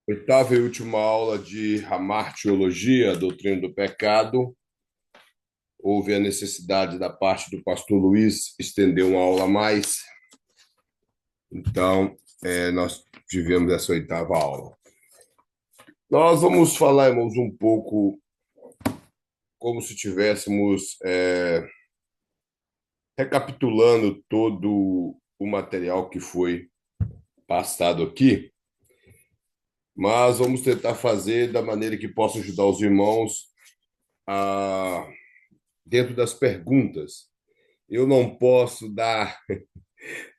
Oitava e última aula de Hamartiologia, doutrina do pecado. Houve a necessidade da parte do pastor Luiz estender uma aula a mais, então nós tivemos essa oitava aula. Nós vamos falar, irmãos, um pouco como se tivéssemos recapitulando todo o material que foi passado aqui, mas vamos tentar fazer da maneira que possa ajudar os irmãos dentro das perguntas. Eu não posso dar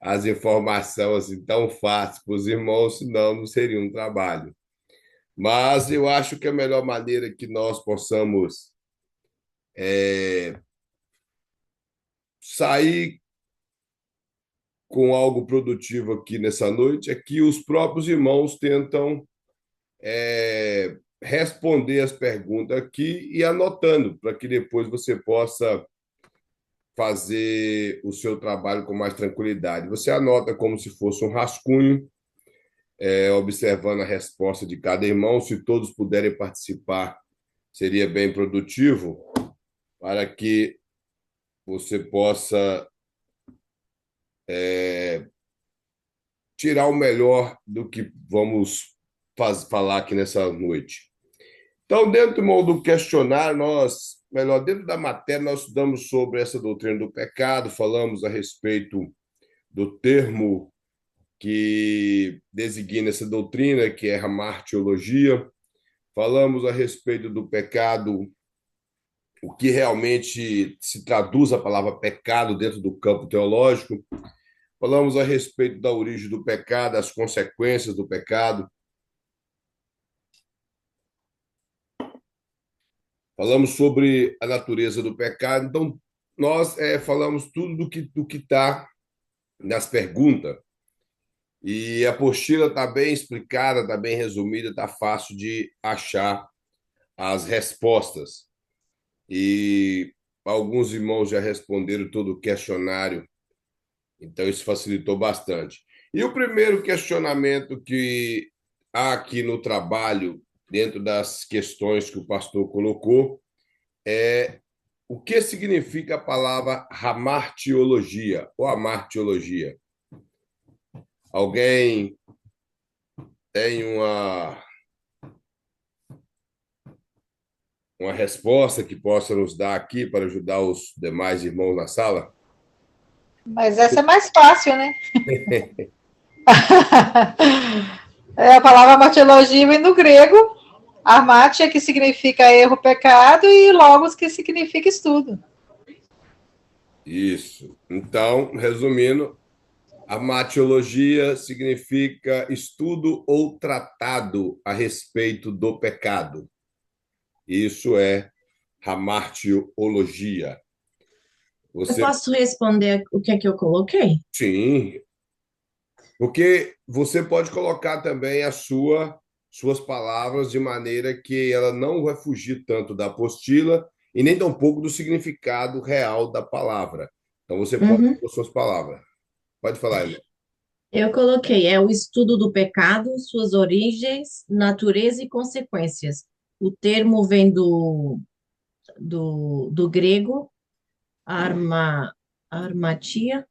as informações assim tão fácil para os irmãos, senão não seria um trabalho. Mas eu acho que a melhor maneira que nós possamos sair com algo produtivo aqui nessa noite é que os próprios irmãos tentam responder as perguntas aqui e anotando, para que depois você possa fazer o seu trabalho com mais tranquilidade. Você anota como se fosse um rascunho, observando a resposta de cada irmão. Se todos puderem participar, seria bem produtivo para que você possa tirar o melhor do que vamos falar aqui nessa noite. Então, dentro do questionário, dentro da matéria, nós estudamos sobre essa doutrina do pecado, falamos a respeito do termo que designa essa doutrina, que é a martiologia. Falamos a respeito do pecado, o que realmente se traduz a palavra pecado dentro do campo teológico. Falamos a respeito da origem do pecado, as consequências do pecado. Falamos sobre a natureza do pecado. Então, nós falamos tudo do que está nas perguntas. E a apostila está bem explicada, está bem resumida, está fácil de achar as respostas. E alguns irmãos já responderam todo o questionário, então isso facilitou bastante. E o primeiro questionamento que há aqui no trabalho, dentro das questões que o pastor colocou, é o que significa a palavra hamartiologia ou amartiologia? Alguém tem uma resposta que possa nos dar aqui para ajudar os demais irmãos na sala? Mas essa é mais fácil, né? É a palavra martiologia vem do grego, armatia, que significa erro, pecado, e logos, que significa estudo. Isso. Então, resumindo, a matiologia significa estudo ou tratado a respeito do pecado. Isso é hamartiologia. Eu Você, posso responder o que é que eu coloquei? sim, porque você pode colocar também suas palavras de maneira que ela não vai fugir tanto da apostila e nem tampouco do significado real da palavra. Então você pode Uhum. pôr suas palavras. Pode falar, irmão. Eu coloquei, é o estudo do pecado, suas origens, natureza e consequências. O termo vem do grego arma, armatia,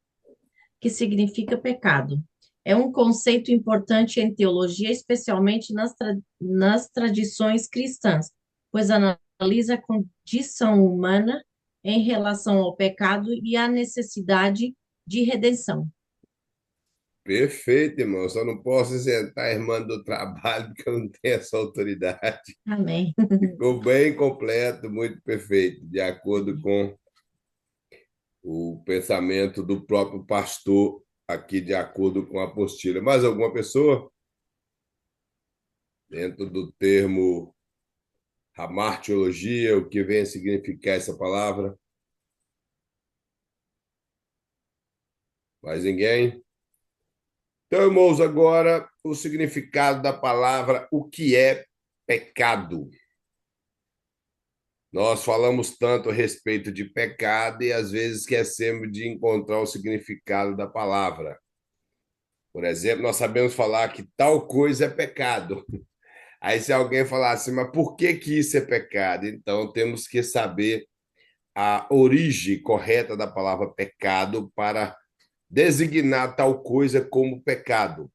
que significa pecado. É um conceito importante em teologia, especialmente nas tradições cristãs, pois analisa a condição humana em relação ao pecado e a necessidade de redenção. Perfeito, irmão. Só não posso isentar a irmã do trabalho, porque eu não tenho essa autoridade. Amém. Ficou bem completo, muito perfeito, de acordo com o pensamento do próprio pastor, aqui, de acordo com a apostila. Mais alguma pessoa? Dentro do termo hamartiologia, o que vem a significar essa palavra? Mais ninguém? Então, irmãos, agora o significado da palavra, o que é pecado? Nós falamos tanto a respeito de pecado e às vezes esquecemos de encontrar o significado da palavra. Por exemplo, nós sabemos falar que tal coisa é pecado, Aí se alguém falar assim, mas por que que isso é pecado? Então temos que saber a origem correta da palavra pecado para designar tal coisa como pecado.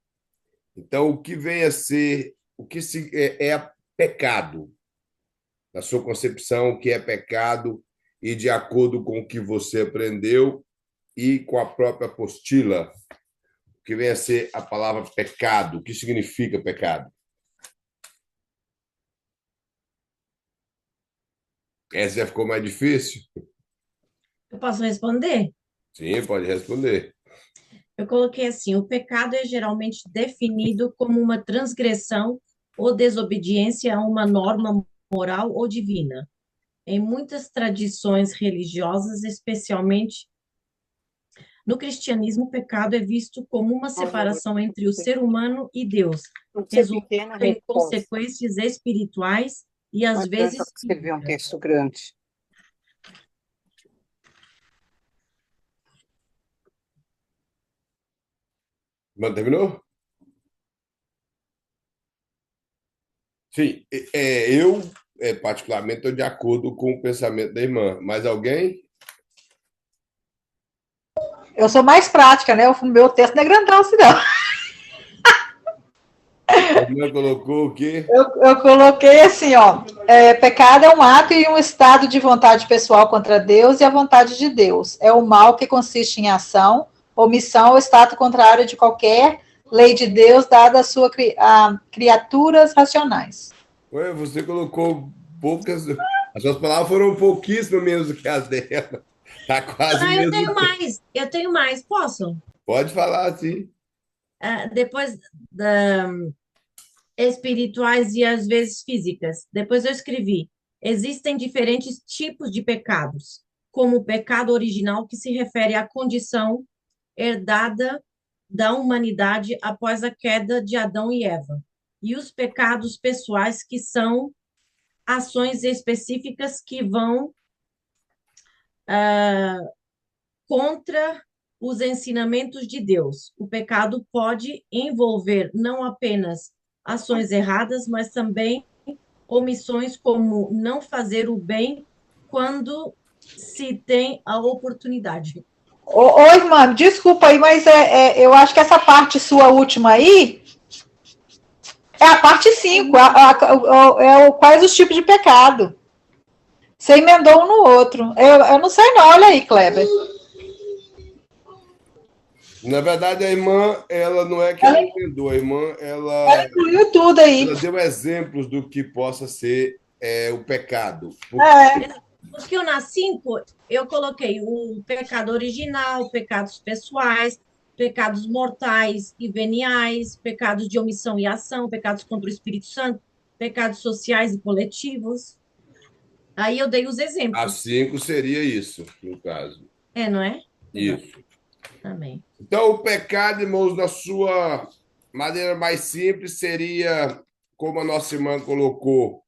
Então, o que vem a ser, é pecado, na sua concepção, o que é pecado, e de acordo com o que você aprendeu e com a própria apostila, o que vem a ser a palavra pecado, o que significa pecado? Essa já ficou mais difícil? Eu posso responder? Sim, pode responder. Eu coloquei assim: o pecado é geralmente definido como uma transgressão ou desobediência a uma norma moral ou divina. Em muitas tradições religiosas, especialmente no cristianismo, o pecado é visto como uma separação entre o ser humano e Deus, resultando em consequências espirituais e às vezes escrever um texto grande. Mas terminou? Sim, eu, particularmente, estou de acordo com o pensamento da irmã. Mais alguém? Eu sou mais prática, né? O meu texto não é grandão, assim, não. A irmã colocou o quê? Eu coloquei assim, ó. Pecado é um ato e um estado de vontade pessoal contra Deus e a vontade de Deus. É o mal que consiste em ação, omissão ou estado contrário de qualquer lei de Deus dada a criaturas racionais. Ué, você colocou poucas. As suas palavras foram pouquíssimo menos do que as dela. Tá quase o Ah, mesmo tempo. eu tenho mais, posso? Pode falar, sim. Depois da espirituais e às vezes físicas. Depois eu escrevi: existem diferentes tipos de pecados, como o pecado original, que se refere à condição herdada da humanidade após a queda de Adão e Eva, e os pecados pessoais, que são ações específicas que vão contra os ensinamentos de Deus. O pecado pode envolver não apenas ações erradas, mas também omissões, como não fazer o bem quando se tem a oportunidade. Ô, irmã, desculpa aí, mas eu acho que essa parte sua última aí é a parte 5, quais os tipos de pecado. Você emendou um no outro. Eu não sei não, olha aí, Kleber. Na verdade, a irmã, ela não é que ela entendeu, a irmã, Ela incluiu tudo aí. ela deu exemplos do que possa ser o pecado. Porque eu, nas 5, eu coloquei o pecado original, pecados pessoais, pecados mortais e veniais, pecados de omissão e ação, pecados contra o Espírito Santo, pecados sociais e coletivos. Aí eu dei os A exemplos. 5 seria isso, no caso. Não é? Isso. Também. Então, o pecado, irmãos, na sua maneira mais simples, seria, como a nossa irmã colocou,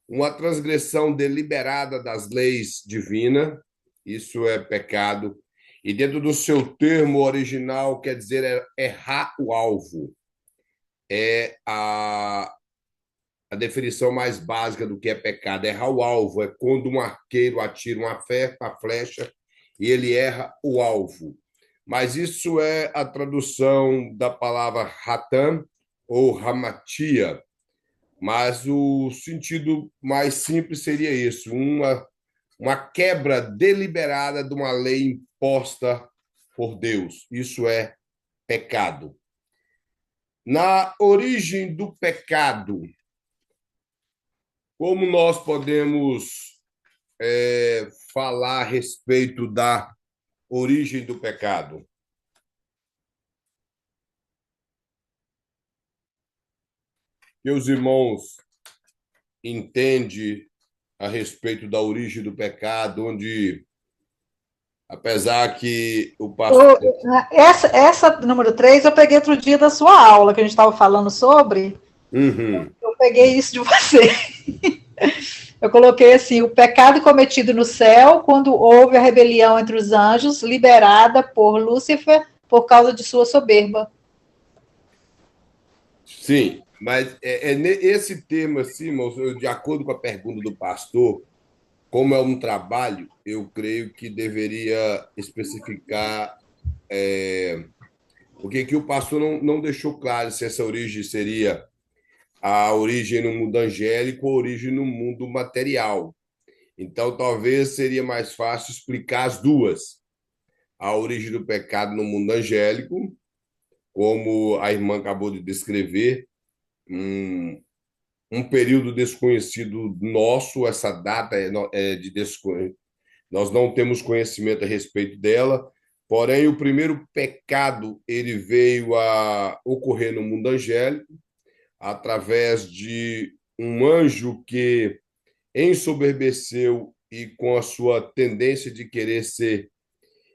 uma transgressão deliberada das leis divinas. Isso é pecado. E dentro do seu termo original, quer dizer errar o alvo. É a definição mais básica do que é pecado. Errar o alvo é quando um arqueiro atira uma flecha e ele erra o alvo. Mas isso é a tradução da palavra Hatan ou Hamatia. Mas o sentido mais simples seria isso: uma quebra deliberada de uma lei imposta por Deus. Isso é pecado. Na origem do pecado, como nós podemos falar a respeito da origem do pecado? Que os irmãos entendem a respeito da origem do pecado, onde, apesar que o pastor... Essa número 3 eu peguei outro dia da sua aula, que a gente estava falando sobre. Uhum. Eu peguei isso de você. Eu coloquei assim: o pecado cometido no céu quando houve a rebelião entre os anjos, liberada por Lúcifer por causa de sua soberba. Sim, Mas esse tema, assim, irmãos, de acordo com a pergunta do pastor, como é um trabalho, eu creio que deveria especificar porque que o pastor não deixou claro se essa origem seria a origem no mundo angélico ou a origem no mundo material. Então, talvez seria mais fácil explicar as duas. A origem do pecado no mundo angélico, como a irmã acabou de descrever, um período desconhecido nosso, essa data é de desconhecimento. Nós não temos conhecimento a respeito dela, porém o primeiro pecado ele veio a ocorrer no mundo angélico através de um anjo que ensoberbeceu e com a sua tendência de querer ser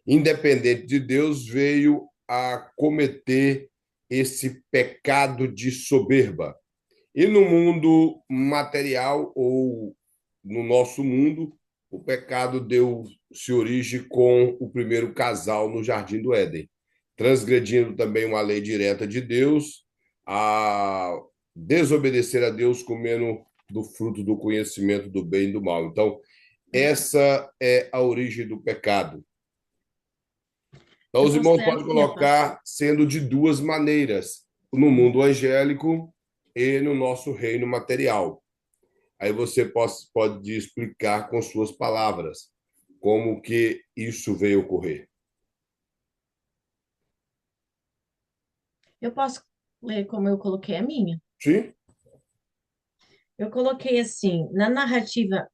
independente de Deus veio a cometer esse pecado de soberba. E no mundo material ou no nosso mundo, o pecado deu-se origem com o primeiro casal no Jardim do Éden, transgredindo também uma lei direta de Deus, a desobedecer a Deus comendo do fruto do conhecimento do bem e do mal. Então, essa é a origem do pecado. Então, Eu os irmãos considero podem que é, pastor. colocar sendo de duas maneiras, no mundo angélico e no nosso reino material. Aí você pode explicar com suas palavras como que isso veio ocorrer. Eu posso ler como eu coloquei a minha? Sim? Eu coloquei assim, na narrativa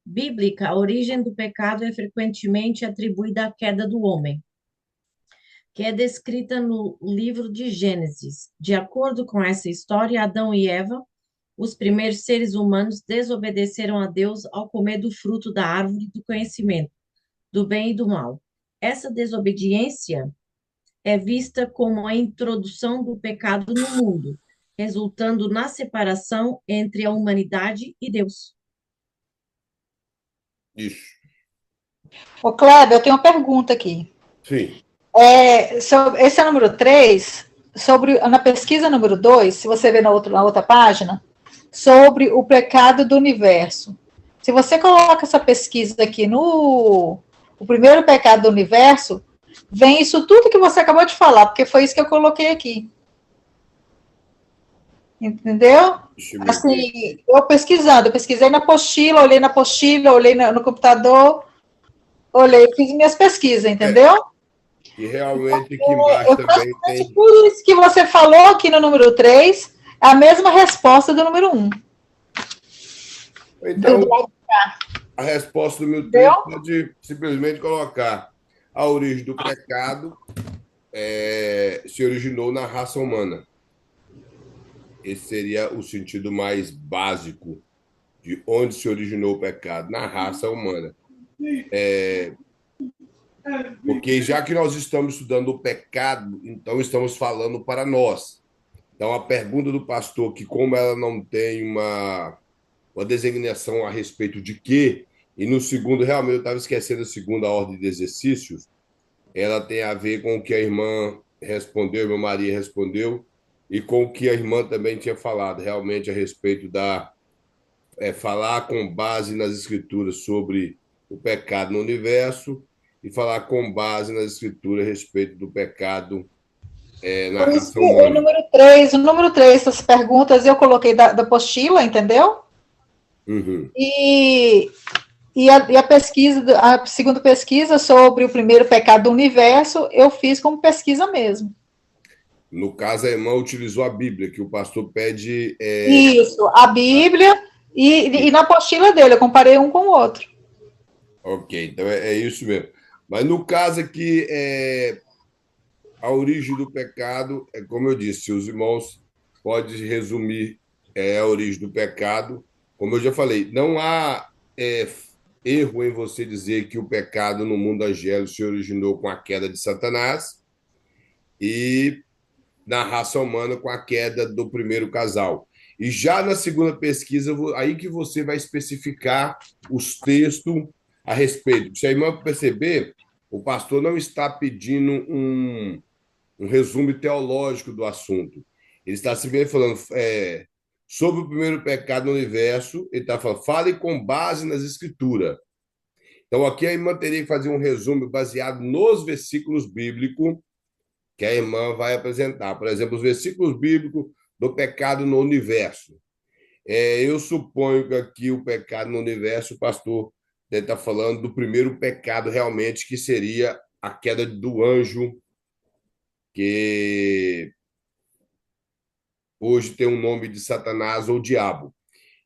bíblica, a origem do pecado é frequentemente atribuída à queda do homem, que é descrita no livro de Gênesis. De acordo com essa história, Adão e Eva, os primeiros seres humanos, desobedeceram a Deus ao comer do fruto da árvore do conhecimento, do bem e do mal. Essa desobediência é vista como a introdução do pecado no mundo, resultando na separação entre a humanidade e Deus. Isso. Ô, Kleber, eu tenho uma pergunta aqui. Sim. Esse é o número 3, na pesquisa número 2, se você ver na outra página, sobre o pecado do universo. Se você coloca essa pesquisa aqui no o primeiro pecado do universo, vem isso tudo que você acabou de falar, porque foi isso que eu coloquei aqui. Entendeu? Deixa eu ver. Assim, eu pesquisei na apostila, olhei no computador, olhei, fiz minhas pesquisas, entendeu? E realmente aqui embaixo também Praticamente tem. tudo isso que você falou aqui no número 3 é a mesma resposta do número 1. Então, a resposta do meu Entendeu? texto pode simplesmente colocar a origem do pecado se originou na raça humana. Esse seria o sentido mais básico de onde se originou o pecado, na raça humana. Porque já que nós estamos estudando o pecado, então estamos falando para nós. Então, a pergunta do pastor, que como ela não tem uma designação a respeito de quê, e no segundo, realmente, eu estava esquecendo a segunda ordem de exercícios, ela tem a ver com o que a irmã respondeu, a irmã Maria respondeu, e com o que a irmã também tinha falado, realmente, a respeito falar com base nas escrituras sobre o pecado no universo e falar com base nas escrituras a respeito do pecado na Por isso raça que humana. o número 3, essas perguntas eu coloquei da apostila, entendeu? Uhum. E a pesquisa, a segunda pesquisa sobre o primeiro pecado do universo, eu fiz como pesquisa mesmo. No caso, a irmã utilizou a Bíblia, que o pastor pede. Isso, a Bíblia e na apostila dele, eu comparei um com o outro. Ok, então é isso mesmo. Mas no caso aqui, a origem do pecado, é como eu disse, os irmãos podem resumir a origem do pecado. Como eu já falei, não há erro em você dizer que o pecado no mundo angélico se originou com a queda de Satanás e na raça humana com a queda do primeiro casal. E já na segunda pesquisa, aí que você vai especificar os textos a respeito. Se a irmã perceber, o pastor não está pedindo um resumo teológico do assunto. Ele está simplesmente falando sobre o primeiro pecado no universo, ele está falando, fale com base nas escrituras. Então, aqui a irmã teria que fazer um resumo baseado nos versículos bíblicos que a irmã vai apresentar. Por exemplo, os versículos bíblicos do pecado no universo. Eu suponho que aqui o pecado no universo, o pastor deve estar falando do primeiro pecado realmente, que seria a queda do anjo, que hoje tem o nome de Satanás ou diabo.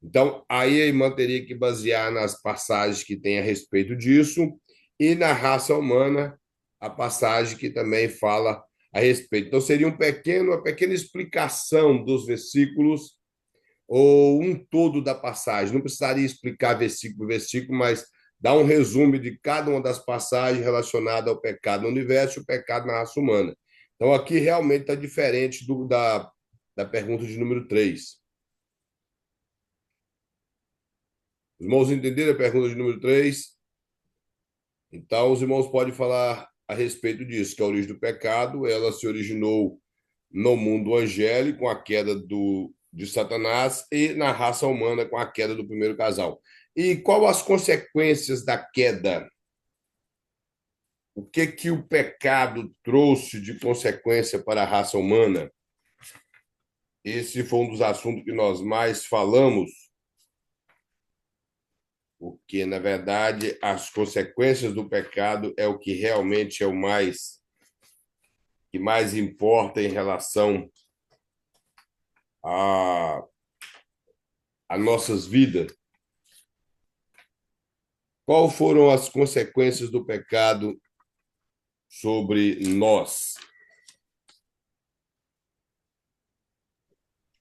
Então, aí a irmã teria que basear nas passagens que tem a respeito disso e na raça humana, a passagem que também fala a respeito. Então, seria uma pequena explicação dos versículos ou um todo da passagem. Não precisaria explicar versículo por versículo, mas dar um resumo de cada uma das passagens relacionadas ao pecado no universo e o pecado na raça humana. Então, aqui realmente está diferente da pergunta de número 3. Os irmãos entenderam a pergunta de número 3? Então, os irmãos podem falar a respeito disso, que a origem do pecado, ela se originou no mundo angélico, com a queda de Satanás, e na raça humana, com a queda do primeiro casal. E qual as consequências da queda? O que o pecado trouxe de consequência para a raça humana? Esse foi um dos assuntos que nós mais falamos, porque, na verdade, as consequências do pecado é o que realmente é o que mais importa em relação a, a nossas vidas. Quais foram as consequências do pecado sobre nós?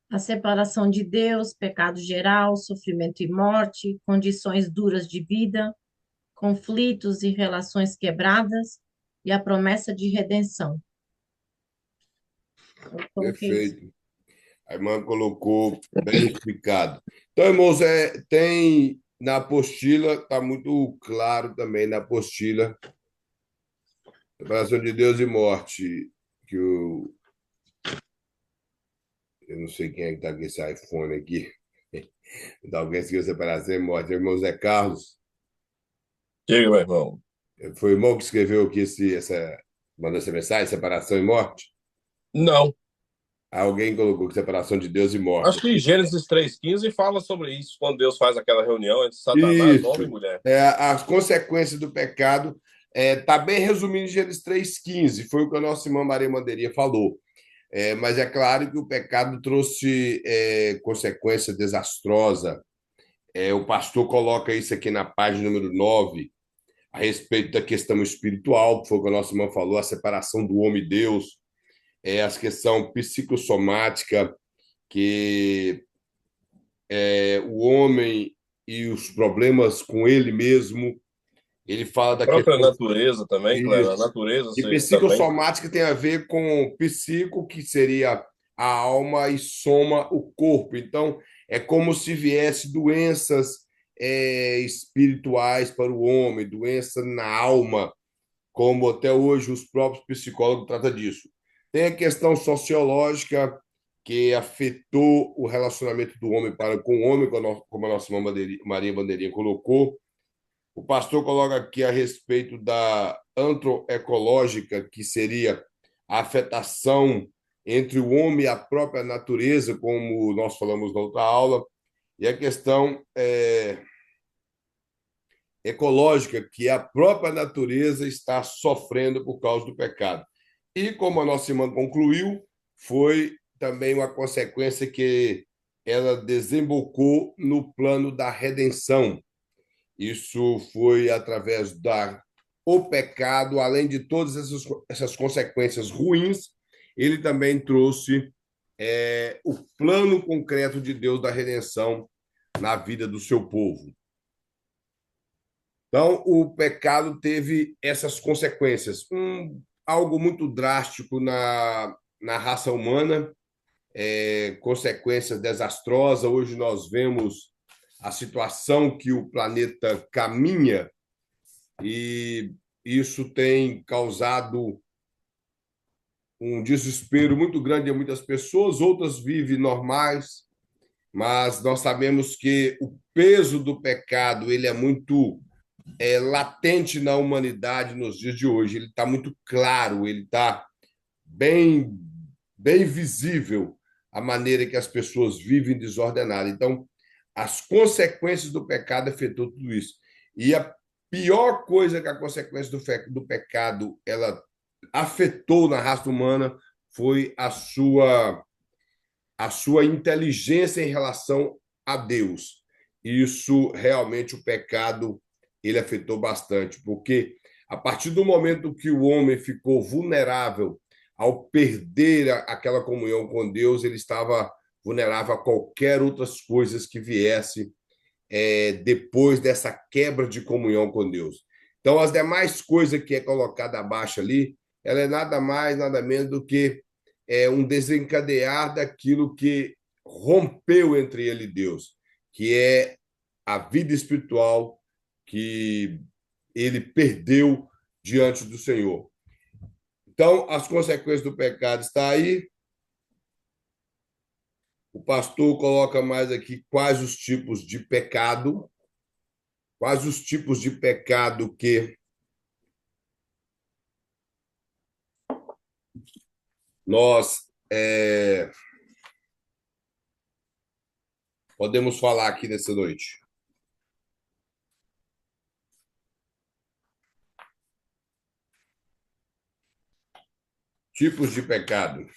A separação de Deus, pecado geral, sofrimento e morte, condições duras de vida, conflitos e relações quebradas e a promessa de redenção. Eu coloquei isso. Perfeito. A irmã colocou bem explicado. Então, irmãos, tem na apostila, está muito claro também na apostila, separação de Deus e morte, que eu não sei quem é que está com esse iPhone aqui. Então, alguém seguiu separação e morte. Irmão Zé Carlos, Diga, meu irmão. foi o irmão que escreveu aqui mandou essa mensagem, separação e morte? Não. Alguém colocou que separação de Deus e morte. Acho que Gênesis 3,15 fala sobre isso, quando Deus faz aquela reunião entre Satanás, Isso. homem e mulher. As consequências do pecado está bem resumido em Gênesis 3,15. Foi o que a nossa irmã Maria Manderia falou. Mas é claro que o pecado trouxe consequência desastrosa. O pastor coloca isso aqui na página número 9, a respeito da questão espiritual, que foi o que a nossa irmã falou, a separação do homem e Deus, a questão psicossomática, que o homem e os problemas com ele mesmo. Ele fala A da própria questão. natureza também, Cléber. A natureza E também. psicossomática tem a ver com psico, que seria a alma, e soma o corpo. Então, é como se viesse doenças espirituais para o homem, doença na alma, como até hoje os próprios psicólogos tratam disso. Tem a questão sociológica, que afetou o relacionamento do homem para com o homem, como a nossa irmã Maria Bandeirinha colocou. O pastor coloca aqui a respeito da antroecológica, que seria a afetação entre o homem e a própria natureza, como nós falamos na outra aula, e a questão ecológica, que a própria natureza está sofrendo por causa do pecado. E, como a nossa irmã concluiu, foi também uma consequência que ela desembocou no plano da redenção. Isso foi através o pecado, além de todas essas consequências ruins, ele também trouxe o plano concreto de Deus da redenção na vida do seu povo. Então, o pecado teve essas consequências. Algo muito drástico na raça humana, consequências desastrosas. Hoje nós vemos a situação que o planeta caminha, e isso tem causado um desespero muito grande em muitas pessoas, outras vivem normais, mas nós sabemos que o peso do pecado ele é muito latente na humanidade nos dias de hoje. Ele está muito claro, ele está bem, bem visível a maneira que as pessoas vivem desordenadas. Então, as consequências do pecado afetou tudo isso. E a pior coisa que a consequência do pecado ela afetou na raça humana foi a sua inteligência em relação a Deus. Isso realmente o pecado ele afetou bastante, porque a partir do momento que o homem ficou vulnerável ao perder aquela comunhão com Deus, ele estava vulnerável a qualquer outras coisas que viesse depois dessa quebra de comunhão com Deus. Então, as demais coisas que é colocada abaixo ali, ela é nada mais, nada menos do que um desencadear daquilo que rompeu entre ele e Deus, que é a vida espiritual que ele perdeu diante do Senhor. Então, as consequências do pecado estão aí. O pastor coloca mais aqui quais os tipos de pecado, quais os tipos de pecado que nós podemos falar aqui nessa noite. Tipos de pecado.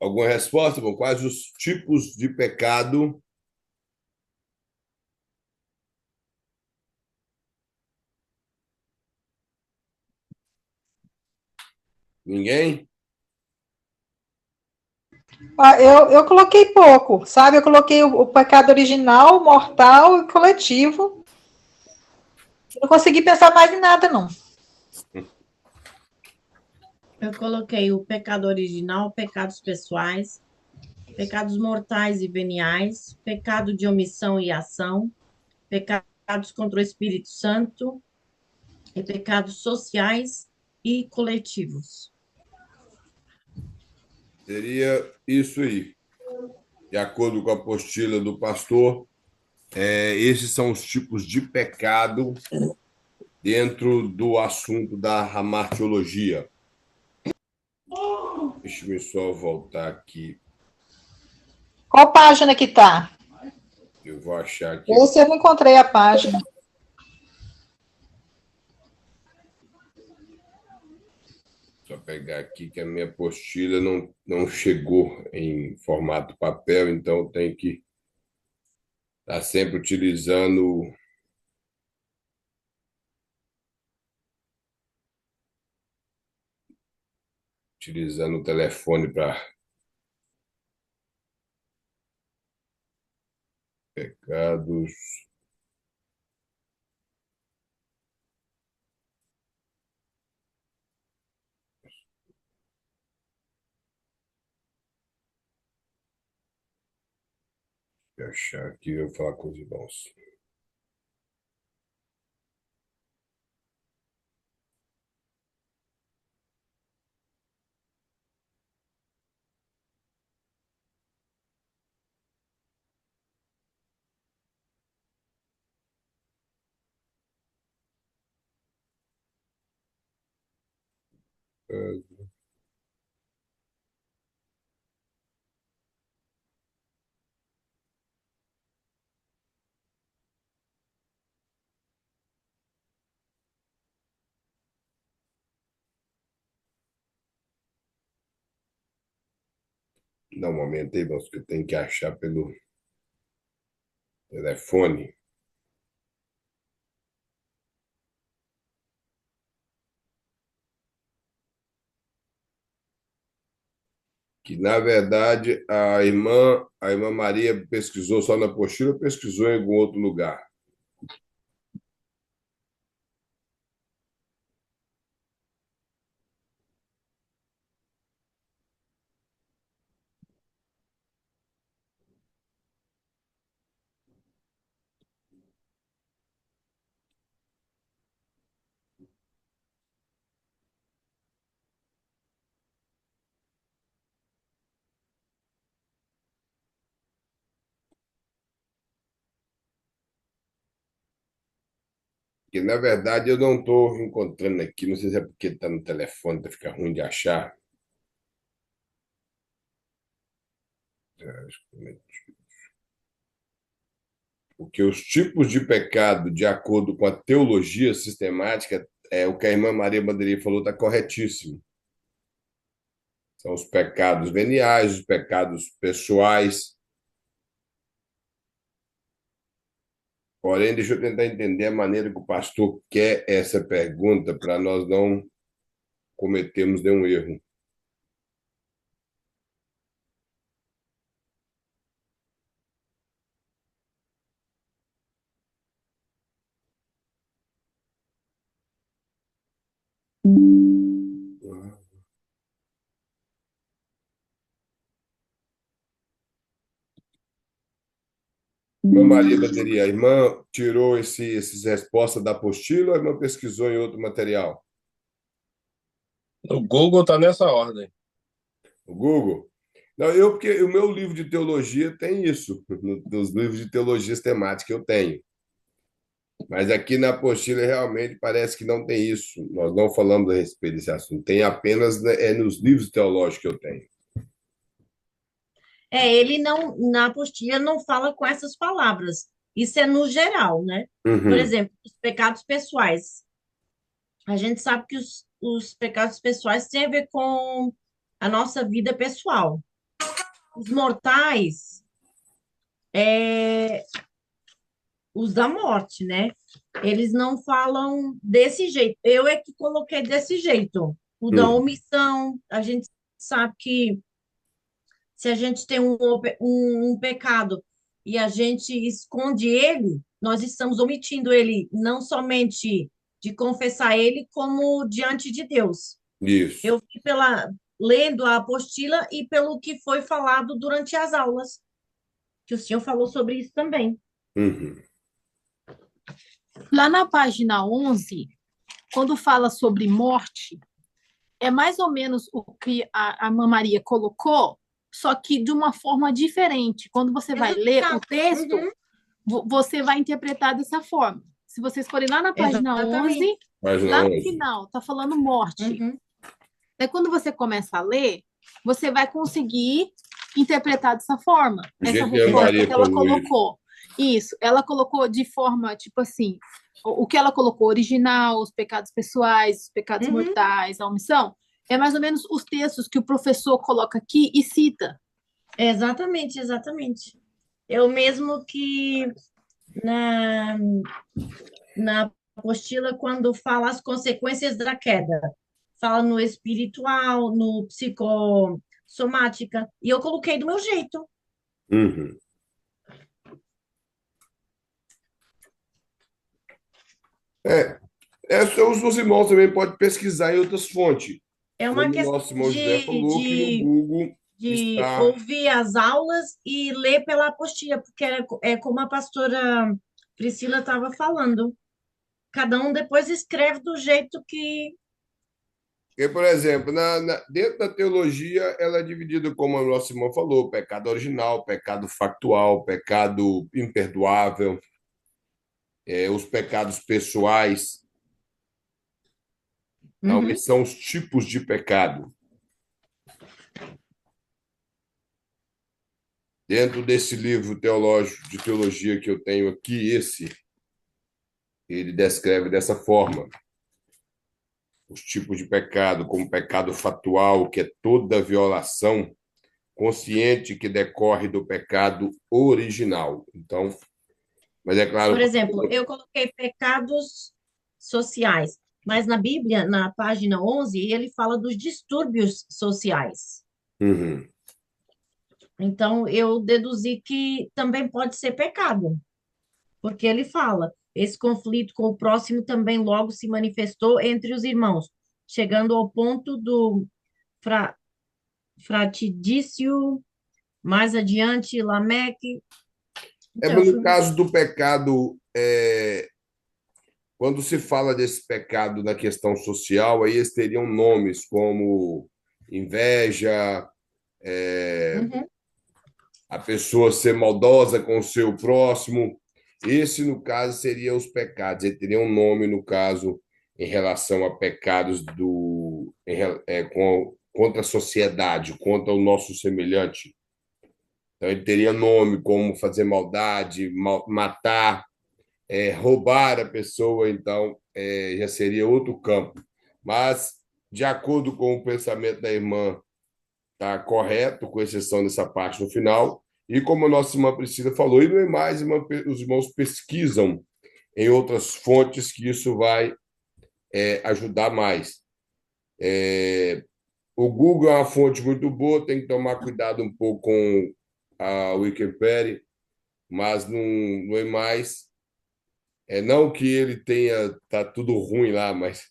Alguma resposta? Bom, quais os tipos de pecado? Ninguém? Eu coloquei pouco, sabe? Eu coloquei o pecado original, mortal e coletivo. Não consegui pensar mais em nada, não. Eu coloquei o pecado original, pecados pessoais, pecados mortais e veniais, pecado de omissão e ação, pecados contra o Espírito Santo e pecados sociais e coletivos. Seria isso aí. De acordo com a apostila do pastor, esses são os tipos de pecado dentro do assunto da hamartiologia. Deixa eu só voltar aqui. Qual página que tá? Eu vou achar aqui. Esse eu não encontrei a página. Só pegar aqui que a minha apostila não chegou em formato papel, então tem que estar sempre utilizando o telefone para pecados. Deixa eu achar aqui, eu vou falar com os irmãos. Dá um momento aí, irmãos, que eu tenho que achar pelo telefone. Que, na verdade, a irmã Maria pesquisou só na apostila ou pesquisou em algum outro lugar? Que na verdade eu não estou encontrando aqui, não sei se é porque está no telefone, tá, fica ruim de achar. Porque os tipos de pecado, de acordo com a teologia sistemática, é o que a irmã Maria Bandeirinha falou, está corretíssimo. São os pecados veniais, os pecados pessoais. Porém, deixa eu tentar entender a maneira que o pastor quer essa pergunta para nós não cometermos nenhum erro. Irmã Maria Bateria, a irmã tirou essas respostas da apostila ou a irmã pesquisou em outro material? O Google está nessa ordem. O Google? Não, porque o meu livro de teologia tem isso, nos livros de teologia sistemática eu tenho. Mas aqui na apostila realmente parece que não tem isso. Nós não falamos a respeito desse assunto. Tem apenas, né, nos livros teológicos que eu tenho. Ele não, na apostila não fala com essas palavras. Isso é no geral, né? Por Uhum. exemplo, os pecados pessoais. A gente sabe que os pecados pessoais têm a ver com a nossa vida pessoal. Os mortais, é, os da morte, né? Eles não falam desse jeito. Eu é que coloquei desse jeito. O da Uhum. omissão, a gente sabe que se a gente tem um pecado e a gente esconde ele, nós estamos omitindo ele não somente de confessar ele, como diante de Deus. Isso. Eu vi lendo a apostila e pelo que foi falado durante as aulas, que o senhor falou sobre isso também. Uhum. Lá na página 11, quando fala sobre morte, é mais ou menos o que a Irmã Maria colocou, só que de uma forma diferente. Quando você vai ler o texto, você vai interpretar dessa forma. Se vocês forem lá na página Exatamente. 11, Página lá no 11. final, está falando morte. Uhum. Daí, quando você começa a ler, você vai conseguir interpretar dessa forma, Do essa jeito que a resposta Maria que ela falou isso. colocou. Isso, ela colocou de forma, tipo assim, o que ela colocou, original, os pecados pessoais, os pecados Uhum. mortais, a omissão, é mais ou menos os textos que o professor coloca aqui e cita. Exatamente, exatamente. Eu mesmo que na apostila, quando fala as consequências da queda, fala no espiritual, no psicossomática, e eu coloquei do meu jeito. Uhum. Os irmãos também podem pesquisar em outras fontes. É uma Como o questão nosso irmão José falou, que no Google de está. ouvir as aulas e ler pela apostila, porque é como a pastora Priscila estava falando. Cada um depois escreve do jeito que. Porque, por exemplo, dentro da teologia, ela é dividida, como o nosso irmão falou, pecado original, pecado factual, pecado imperdoável, os pecados pessoais. Então, Uhum. esses são os tipos de pecado. Dentro desse livro teológico de teologia que eu tenho aqui, ele descreve dessa forma os tipos de pecado, como pecado fatual, que é toda violação consciente que decorre do pecado original. Então, mas é claro. Por exemplo, eu coloquei pecados sociais, mas na Bíblia, na página 11, ele fala dos distúrbios sociais. Uhum. Então, eu deduzi que também pode ser pecado, porque ele fala: esse conflito com o próximo também logo se manifestou entre os irmãos, chegando ao ponto do fra, fratidício, mais adiante, Lameque. Então, eu Mas no fui. caso do pecado, quando se fala desse pecado na questão social, aí eles teriam nomes como inveja, Uhum. a pessoa ser maldosa com o seu próximo. Esse, no caso, seria os pecados. Ele teria um nome, no caso, em relação a pecados contra a sociedade, contra o nosso semelhante. Então, ele teria nome como fazer maldade, matar, roubar a pessoa, então já seria outro campo. Mas, de acordo com o pensamento da irmã, está correto, com exceção dessa parte no final. E como a nossa irmã Priscila falou, e não é mais, os irmãos pesquisam em outras fontes que isso vai ajudar mais. O Google é uma fonte muito boa, tem que tomar cuidado um pouco com a Wikipedia, mas não é mais. Não que ele tenha, tá tudo ruim lá, mas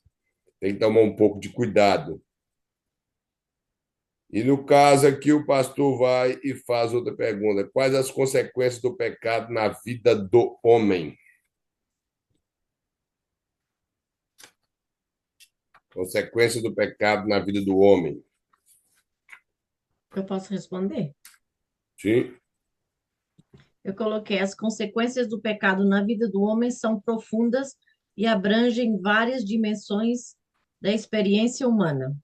tem que tomar um pouco de cuidado. E no caso aqui, o pastor vai e faz outra pergunta: quais as consequências do pecado na vida do homem? Consequência do pecado na vida do homem. Eu posso responder? Sim? Eu coloquei: as consequências do pecado na vida do homem são profundas e abrangem várias dimensões da experiência humana.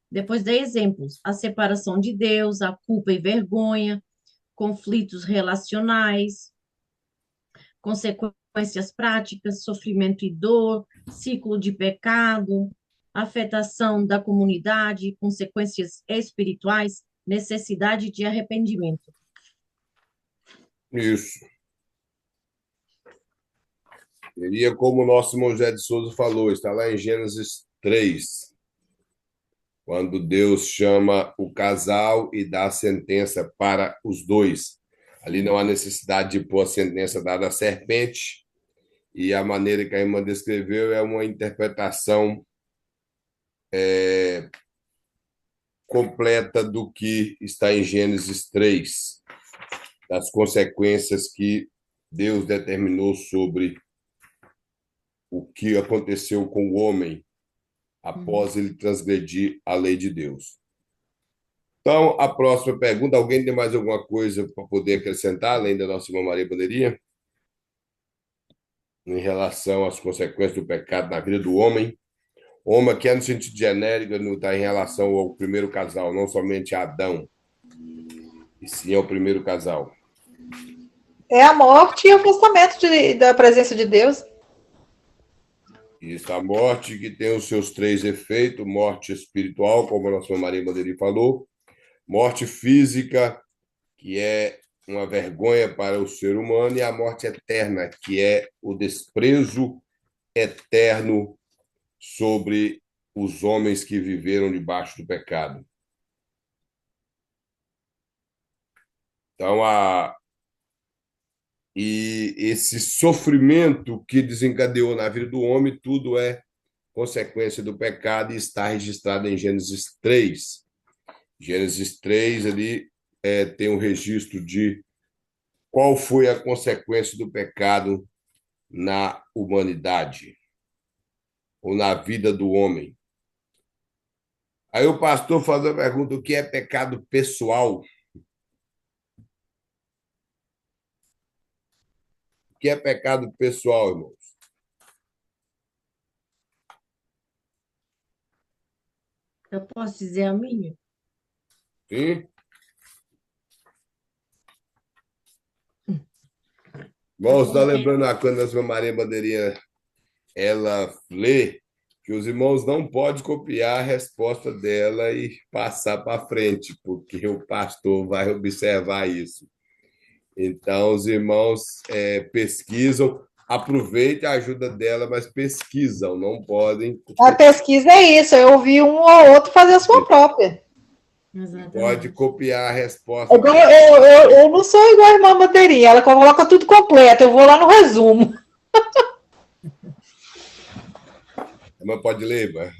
Depois dei exemplos: a separação de Deus, a culpa e vergonha, conflitos relacionais, consequências práticas, sofrimento e dor, ciclo de pecado, afetação da comunidade, consequências espirituais, necessidade de arrependimento. Isso. Seria como o nosso irmão José de Souza falou, está lá em Gênesis 3, quando Deus chama o casal e dá a sentença para os dois. Ali não há necessidade de pôr a sentença dada à serpente, e a maneira que a irmã descreveu é uma interpretação completa do que está em Gênesis 3, das consequências que Deus determinou sobre o que aconteceu com o homem após ele transgredir a lei de Deus. Então, a próxima pergunta: alguém tem mais alguma coisa para poder acrescentar, além da nossa irmã Maria Bandeirinha, em relação às consequências do pecado na vida do homem? Homem aqui é no sentido genérico, não está em relação ao primeiro casal, não somente a Adão, e sim ao primeiro casal. É a morte e o afastamento da presença de Deus. Isso, a morte que tem os seus três efeitos: morte espiritual, como a nossa Maria Bandeirinha falou, morte física, que é uma vergonha para o ser humano, e a morte eterna, que é o desprezo eterno sobre os homens que viveram debaixo do pecado. Então, e esse sofrimento que desencadeou na vida do homem, tudo é consequência do pecado e está registrado em Gênesis 3. Gênesis 3 ali tem um registro de qual foi a consequência do pecado na humanidade ou na vida do homem. Aí o pastor faz a pergunta: o que é pecado pessoal? O que é pecado pessoal, irmãos? Eu posso dizer a minha? Sim? Irmãos, está lembrando a quando a sua Maria Bandeirinha ela lê que os irmãos não podem copiar a resposta dela e passar para frente, porque o pastor vai observar isso. Então, os irmãos pesquisam, aproveitem a ajuda dela, mas pesquisam, não podem. A pesquisa é isso, eu ouvi um ou outro fazer a sua própria. Pode copiar a resposta. Eu não sou igual a irmã Bandeirinha, ela coloca tudo completo, eu vou lá no resumo. Mas pode ler, mas...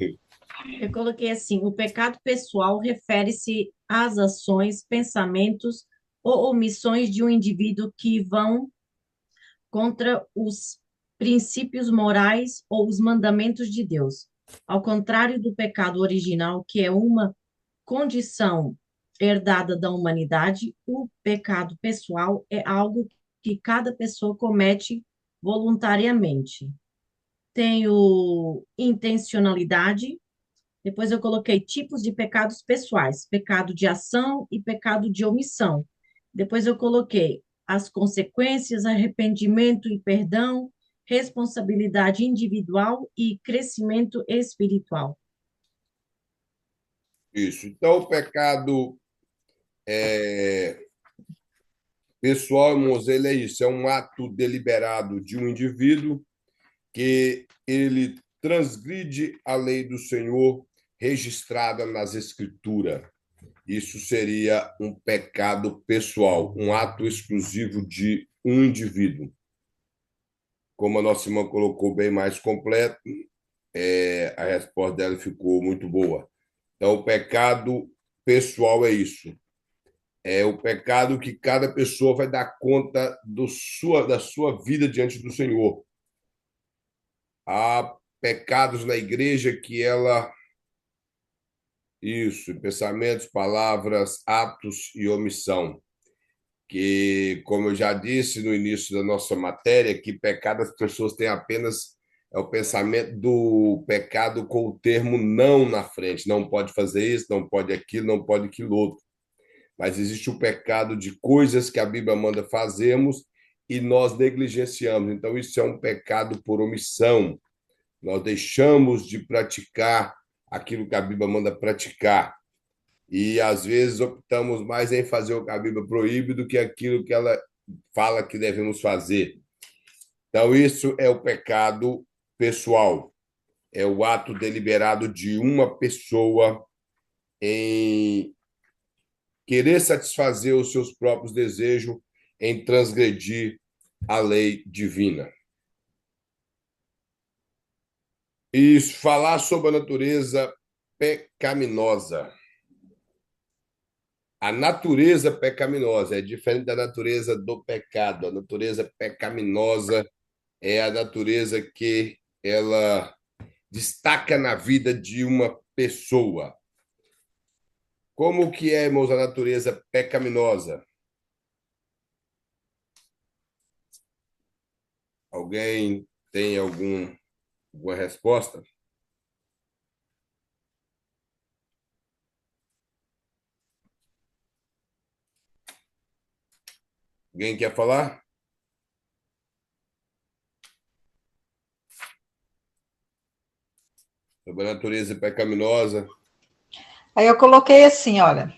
Eu coloquei assim: o pecado pessoal refere-se às ações, pensamentos ou omissões de um indivíduo que vão contra os princípios morais ou os mandamentos de Deus. Ao contrário do pecado original, que é uma condição herdada da humanidade, o pecado pessoal é algo que cada pessoa comete voluntariamente. Tenho intencionalidade. Depois eu coloquei tipos de pecados pessoais, pecado de ação e pecado de omissão. Depois eu coloquei as consequências, arrependimento e perdão, responsabilidade individual e crescimento espiritual. Isso. Então, o pecado pessoal, irmãos, ele é isso, é um ato deliberado de um indivíduo que ele transgride a lei do Senhor registrada nas Escrituras. Isso seria um pecado pessoal, um ato exclusivo de um indivíduo. Como a nossa irmã colocou bem mais completo, a resposta dela ficou muito boa. Então, o pecado pessoal é isso. É o pecado que cada pessoa vai dar conta da sua vida diante do Senhor. Há pecados na igreja que ela. Isso, pensamentos, palavras, atos e omissão. Que, como eu já disse no início da nossa matéria, que pecado as pessoas têm apenas o pensamento do pecado com o termo não na frente. Não pode fazer isso, não pode aquilo, não pode aquilo outro. Mas existe o pecado de coisas que a Bíblia manda fazermos e nós negligenciamos. Então, isso é um pecado por omissão. Nós deixamos de praticar aquilo que a Bíblia manda praticar. E, às vezes, optamos mais em fazer o que a Bíblia proíbe do que aquilo que ela fala que devemos fazer. Então, isso é o pecado pessoal. É o ato deliberado de uma pessoa em querer satisfazer os seus próprios desejos, em transgredir a lei divina. E falar sobre a natureza pecaminosa. A natureza pecaminosa é diferente da natureza do pecado. A natureza pecaminosa é a natureza que ela destaca na vida de uma pessoa. Como que é, irmãos, a natureza pecaminosa? Alguém tem alguma resposta? Alguém quer falar? Sobre a natureza pecaminosa. Aí eu coloquei assim, olha,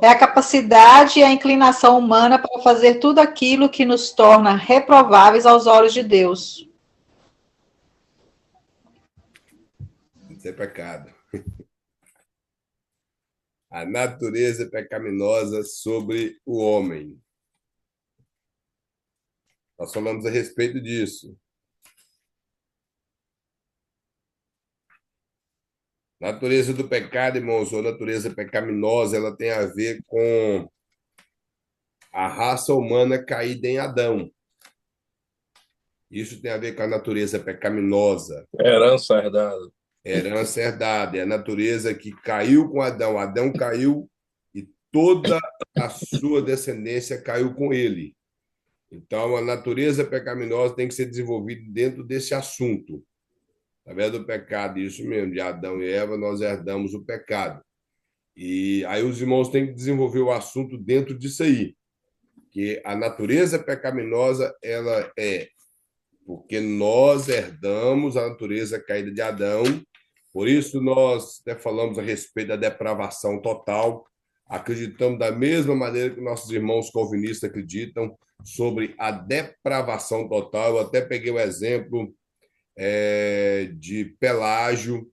é a capacidade e a inclinação humana para fazer tudo aquilo que nos torna reprováveis aos olhos de Deus. Isso é pecado. A natureza pecaminosa sobre o homem. Nós falamos a respeito disso. Natureza do pecado, irmãos, ou natureza pecaminosa, ela tem a ver com a raça humana caída em Adão. Isso tem a ver com a natureza pecaminosa. Herança herdada. Herança herdada. É a natureza que caiu com Adão. Adão caiu e toda a sua descendência caiu com ele. Então, a natureza pecaminosa tem que ser desenvolvida dentro desse assunto. Através do pecado, isso mesmo, de Adão e Eva, nós herdamos o pecado. E aí os irmãos têm que desenvolver o assunto dentro disso aí, que a natureza pecaminosa, ela é porque nós herdamos a natureza caída de Adão, por isso nós até falamos a respeito da depravação total, acreditamos da mesma maneira que nossos irmãos calvinistas acreditam sobre a depravação total. Eu até peguei o exemplo de Pelágio,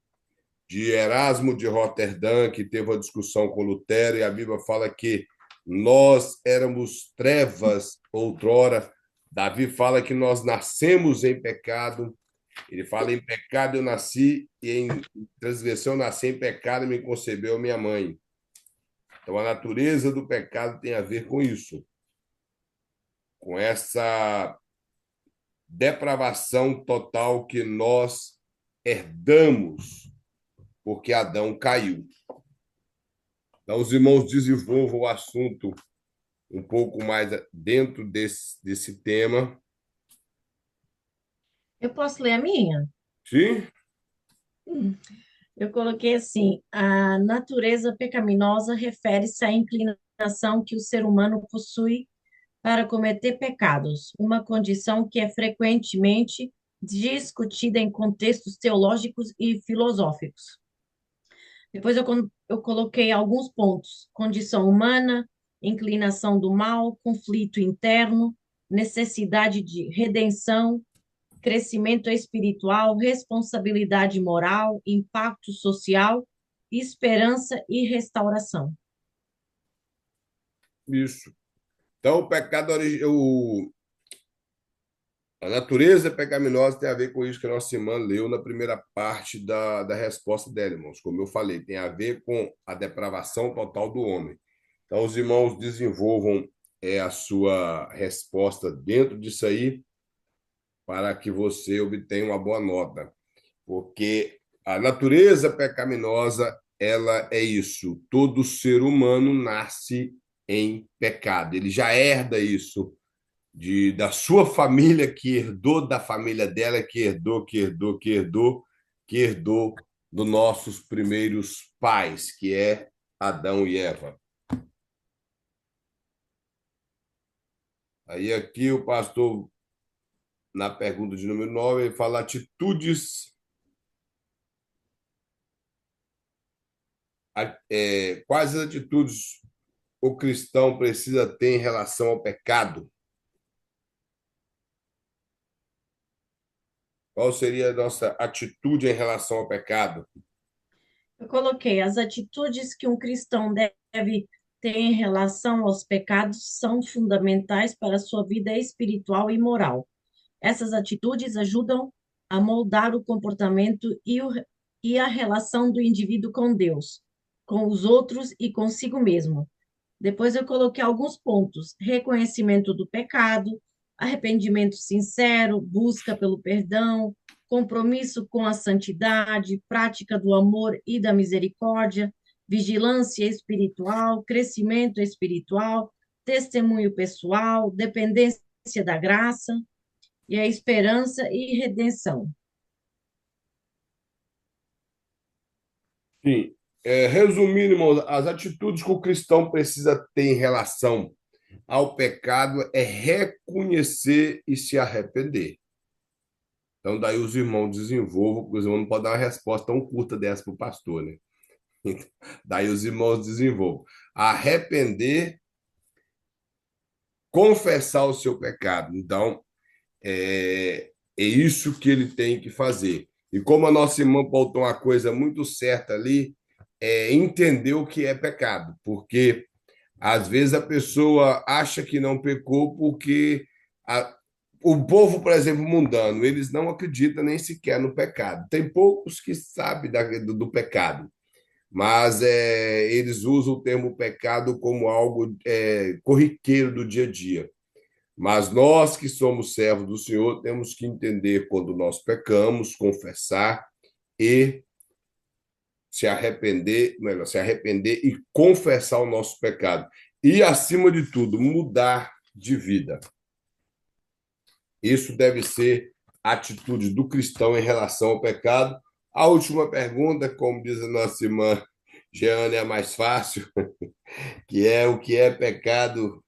de Erasmo de Roterdã, que teve uma discussão com Lutero, e a Bíblia fala que nós éramos trevas outrora. Davi fala que nós nascemos em pecado. Ele fala: em pecado eu nasci, e em transgressão eu nasci, em pecado me concebeu minha mãe. Então, a natureza do pecado tem a ver com isso, com essa depravação total que nós herdamos, porque Adão caiu. Então, os irmãos desenvolvam o assunto um pouco mais dentro desse tema, Eu posso ler a minha? Sim? Eu coloquei assim: a natureza pecaminosa refere-se à inclinação que o ser humano possui para cometer pecados, uma condição que é frequentemente discutida em contextos teológicos e filosóficos. Depois eu coloquei alguns pontos: condição humana, inclinação do mal, conflito interno, necessidade de redenção, crescimento espiritual, responsabilidade moral, impacto social, esperança e restauração. Isso. Então, a natureza pecaminosa tem a ver com isso que a nossa irmã leu na primeira parte da resposta dela, irmãos. Como eu falei, tem a ver com a depravação total do homem. Então, os irmãos desenvolvam a sua resposta dentro disso aí para que você obtenha uma boa nota. Porque a natureza pecaminosa, ela é isso. Todo ser humano nasce em pecado. Ele já herda isso da sua família, que herdou da família dela, que herdou dos nossos primeiros pais, que é Adão e Eva. Aí aqui o pastor, na pergunta de número 9, ele fala quais as atitudes o cristão precisa ter em relação ao pecado? Qual seria a nossa atitude em relação ao pecado? Eu coloquei as atitudes que um cristão deve ter em relação aos pecados são fundamentais para a sua vida espiritual e moral. Essas atitudes ajudam a moldar o comportamento e a relação do indivíduo com Deus, com os outros e consigo mesmo. Depois eu coloquei alguns pontos: reconhecimento do pecado, arrependimento sincero, busca pelo perdão, compromisso com a santidade, prática do amor e da misericórdia, vigilância espiritual, crescimento espiritual, testemunho pessoal, dependência da graça e a esperança e redenção. Sim. Resumindo, irmãos, as atitudes que o cristão precisa ter em relação ao pecado é reconhecer e se arrepender. Então, daí os irmãos desenvolvam, porque os irmãos não podem dar uma resposta tão curta dessa para o pastor, né? Daí os irmãos desenvolvam. Arrepender, confessar o seu pecado. Então, é isso que ele tem que fazer. E como a nossa irmã pautou uma coisa muito certa ali, é entender o que é pecado, porque às vezes a pessoa acha que não pecou porque o povo, por exemplo, mundano, eles não acreditam nem sequer no pecado. Tem poucos que sabem do pecado, mas eles usam o termo pecado como algo corriqueiro do dia a dia. Mas nós que somos servos do Senhor temos que entender quando nós pecamos, confessar e se arrepender, melhor, se arrepender e confessar o nosso pecado. E, acima de tudo, mudar de vida. Isso deve ser a atitude do cristão em relação ao pecado. A última pergunta, como diz a nossa irmã Jeane, é a mais fácil, que é o que é pecado,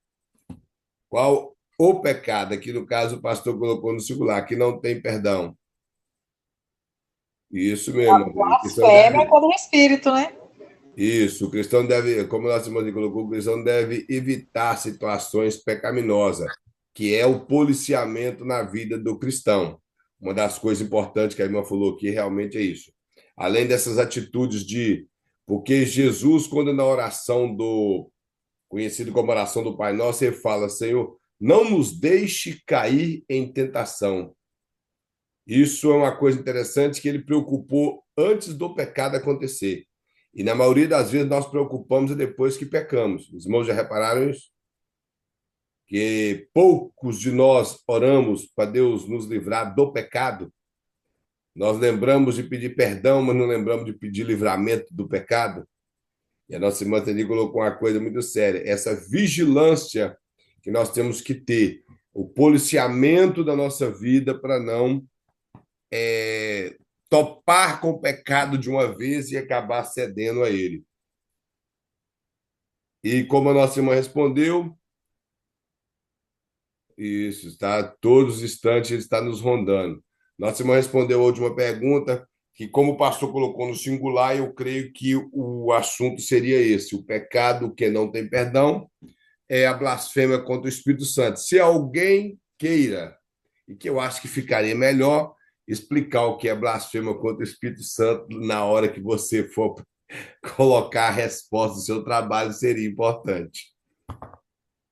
qual o pecado, aqui no caso o pastor colocou no singular, que não tem perdão. Isso mesmo. Blasfêmia contra o espírito, né? Isso, o cristão deve, como nossa irmã colocou, o cristão deve evitar situações pecaminosas, que é o policiamento na vida do cristão. Uma das coisas importantes que a irmã falou aqui realmente é isso. Além dessas atitudes porque Jesus, quando na oração conhecido como oração do Pai Nosso, ele fala: Senhor, não nos deixe cair em tentação. Isso é uma coisa interessante que ele preocupou antes do pecado acontecer. E na maioria das vezes nós preocupamos depois que pecamos. Os irmãos já repararam isso? Que poucos de nós oramos para Deus nos livrar do pecado. Nós lembramos de pedir perdão, mas não lembramos de pedir livramento do pecado. E a nossa irmã Tani colocou uma coisa muito séria: essa vigilância que nós temos que ter, o policiamento da nossa vida para não topar com o pecado de uma vez e acabar cedendo a ele. E como a nossa irmã respondeu, isso, está todos os instantes, ele está nos rondando. Nossa irmã respondeu a última pergunta, que como o pastor colocou no singular, eu creio que o assunto seria esse: o pecado que não tem perdão é a blasfêmia contra o Espírito Santo. Se alguém queira, e que eu acho que ficaria melhor, explicar o que é blasfêmia contra o Espírito Santo na hora que você for colocar a resposta do seu trabalho, seria importante.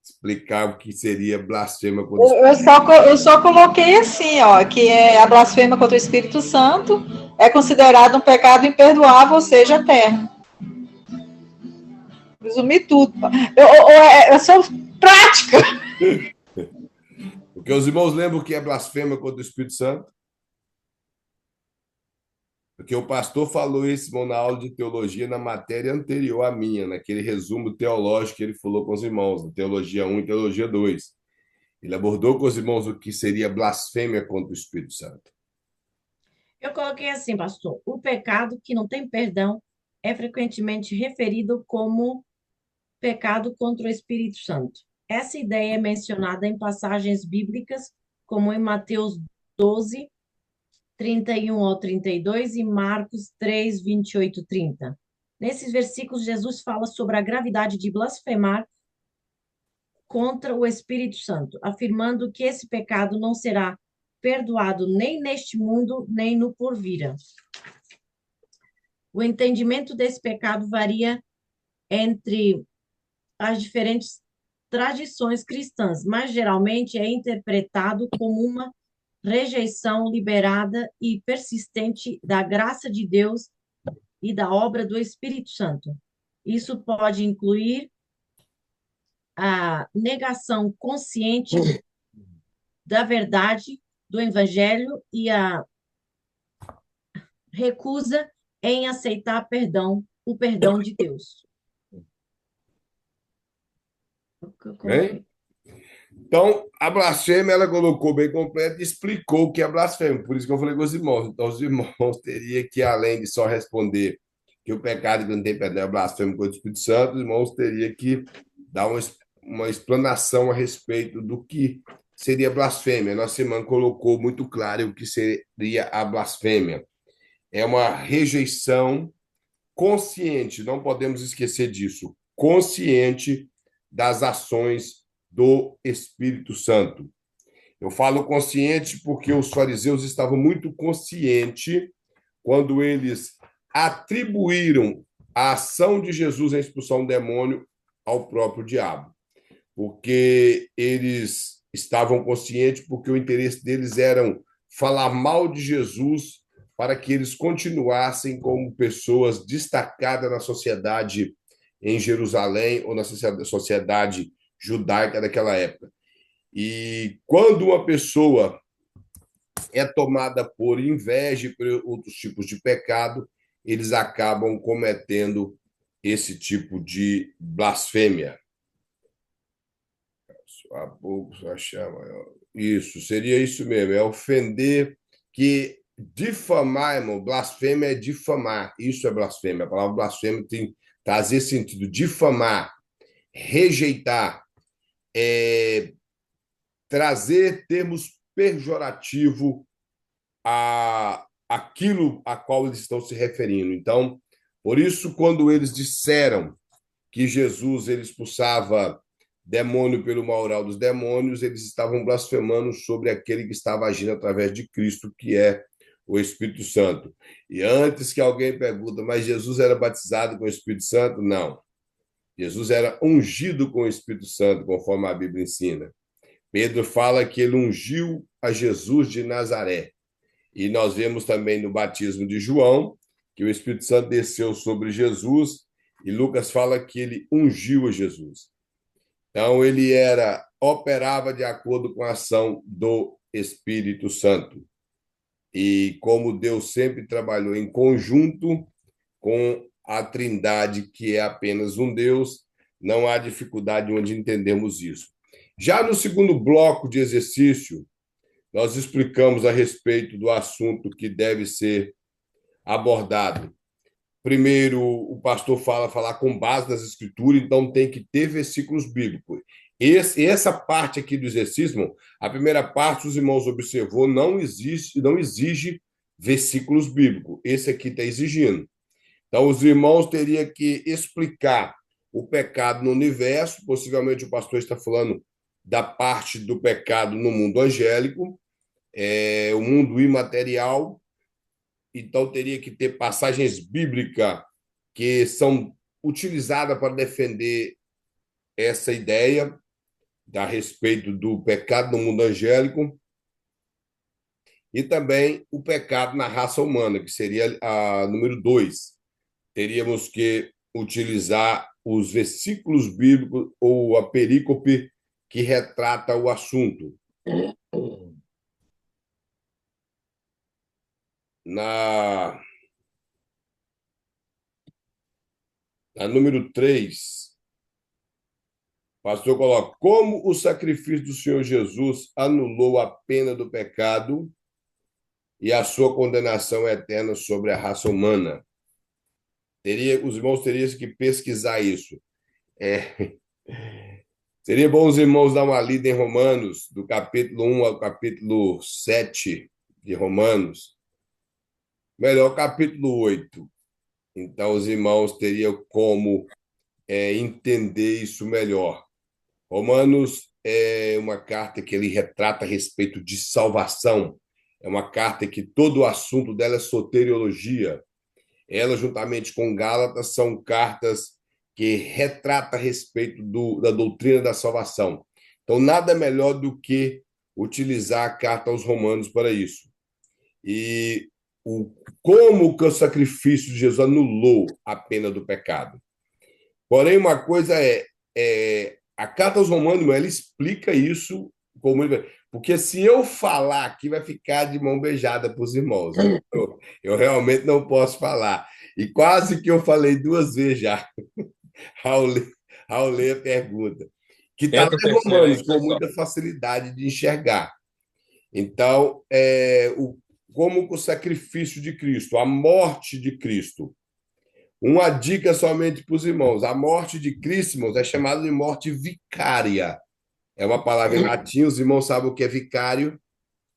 Explicar o que seria blasfêmia contra o Espírito Santo. Eu só coloquei assim, ó, que a blasfêmia contra o Espírito Santo é considerado um pecado imperdoável, ou seja, eterno. Resumi tudo. Eu sou prática. Porque os irmãos lembram que é blasfêmia contra o Espírito Santo? Porque o pastor falou isso, irmão, na aula de teologia, na matéria anterior à minha, naquele resumo teológico que ele falou com os irmãos, na Teologia 1 e Teologia 2. Ele abordou com os irmãos o que seria blasfêmia contra o Espírito Santo. Eu coloquei assim, pastor: o pecado que não tem perdão é frequentemente referido como pecado contra o Espírito Santo. Essa ideia é mencionada em passagens bíblicas, como em Mateus 12, 31 ao 32 e Marcos 3, 28, 30. Nesses versículos, Jesus fala sobre a gravidade de blasfemar contra o Espírito Santo, afirmando que esse pecado não será perdoado nem neste mundo, nem no porvir. O entendimento desse pecado varia entre as diferentes tradições cristãs, mas geralmente é interpretado como uma rejeição liberada e persistente da graça de Deus e da obra do Espírito Santo. Isso pode incluir a negação consciente da verdade do Evangelho e a recusa em aceitar o perdão de Deus. Bem? Então, a blasfêmia, ela colocou bem completa e explicou o que é blasfêmia. Por isso que eu falei com os irmãos. Então, os irmãos teriam que, além de só responder que o pecado que não tem perdão é blasfêmia contra o Espírito Santo, os irmãos teriam que dar uma explanação a respeito do que seria blasfêmia. Nossa irmã colocou muito claro o que seria a blasfêmia. É uma rejeição consciente, não podemos esquecer disso, consciente das ações do Espírito Santo. Eu falo consciente porque os fariseus estavam muito conscientes quando eles atribuíram a ação de Jesus em expulsar um demônio ao próprio diabo. Porque eles estavam conscientes porque o interesse deles era falar mal de Jesus para que eles continuassem como pessoas destacadas na sociedade em Jerusalém ou na sociedade judaica daquela época. E quando uma pessoa é tomada por inveja e por outros tipos de pecado, eles acabam cometendo esse tipo de blasfêmia. A pouco só chama. Isso, seria isso mesmo, é ofender, que difamar, irmão, blasfêmia é difamar, isso é blasfêmia. A palavra blasfêmia tem trazer sentido, difamar, rejeitar, trazer termos pejorativos a aquilo a qual eles estão se referindo. Então, por isso, quando eles disseram que Jesus ele expulsava demônio pelo maioral dos demônios, eles estavam blasfemando sobre aquele que estava agindo através de Cristo, que é o Espírito Santo. E antes que alguém pergunte, mas Jesus era batizado com o Espírito Santo? Não. Jesus era ungido com o Espírito Santo, conforme a Bíblia ensina. Pedro fala que ele ungiu a Jesus de Nazaré. E nós vemos também no batismo de João que o Espírito Santo desceu sobre Jesus, e Lucas fala que ele ungiu a Jesus. Então, ele operava de acordo com a ação do Espírito Santo. E como Deus sempre trabalhou em conjunto com a Trindade, que é apenas um Deus, não há dificuldade onde entendemos isso. Já no segundo bloco de exercício, nós explicamos a respeito do assunto que deve ser abordado. Primeiro, o pastor falar com base nas escrituras, então tem que ter versículos bíblicos. Essa parte aqui do exercício, a primeira parte, os irmãos observou, não exige versículos bíblicos. Esse aqui está exigindo. Então, os irmãos teriam que explicar o pecado no universo, possivelmente o pastor está falando da parte do pecado no mundo angélico, o mundo imaterial. Então, teria que ter passagens bíblicas que são utilizadas para defender essa ideia a respeito do pecado no mundo angélico e também o pecado na raça humana, que seria a número 2. Teríamos que utilizar os versículos bíblicos ou a perícope que retrata o assunto. Na número 3, o pastor coloca: como o sacrifício do Senhor Jesus anulou a pena do pecado e a sua condenação eterna sobre a raça humana. Os irmãos teriam que pesquisar isso. Seria bom os irmãos dar uma lida em Romanos, do capítulo 1 ao capítulo 7 de Romanos. Melhor, capítulo 8. Então, os irmãos teriam como entender isso melhor. Romanos é uma carta que ele retrata a respeito de salvação. É uma carta que todo o assunto dela é soteriologia. Ela, juntamente com Gálatas, são cartas que retratam a respeito da doutrina da salvação. Então, nada melhor do que utilizar a carta aos Romanos para isso. E como que o sacrifício de Jesus anulou a pena do pecado. Porém, uma coisa a carta aos Romanos, ela explica isso como... Porque se eu falar aqui, vai ficar de mão beijada para os irmãos. Eu realmente não posso falar. E quase que eu falei 2 vezes já, ao ler a pergunta. Que está lá Entra o em terceiro aí, Romanos, com pessoal. muita facilidade de enxergar. Então, como o sacrifício de Cristo, a morte de Cristo. Uma dica somente para os irmãos: a morte de Cristo, irmãos, é chamada de morte vicária. É uma palavra em latim, os irmãos sabem o que é vicário?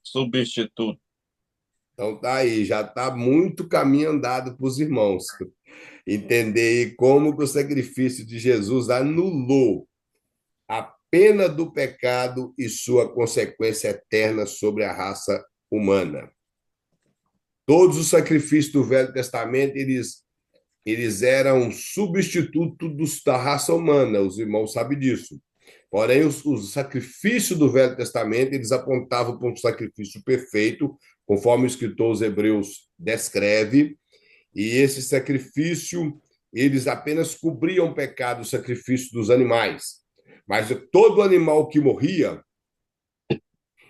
Substituto. Então tá aí, já está muito caminho andado para os irmãos entender como que o sacrifício de Jesus anulou a pena do pecado e sua consequência eterna sobre a raça humana. Todos os sacrifícios do Velho Testamento, eles eram substituto da raça humana, os irmãos sabem disso. Porém, os sacrifícios do Velho Testamento, eles apontavam para um sacrifício perfeito, conforme o escritor aos Hebreus descreve, e esse sacrifício, eles apenas cobriam o pecado, o sacrifício dos animais. Mas todo animal que morria,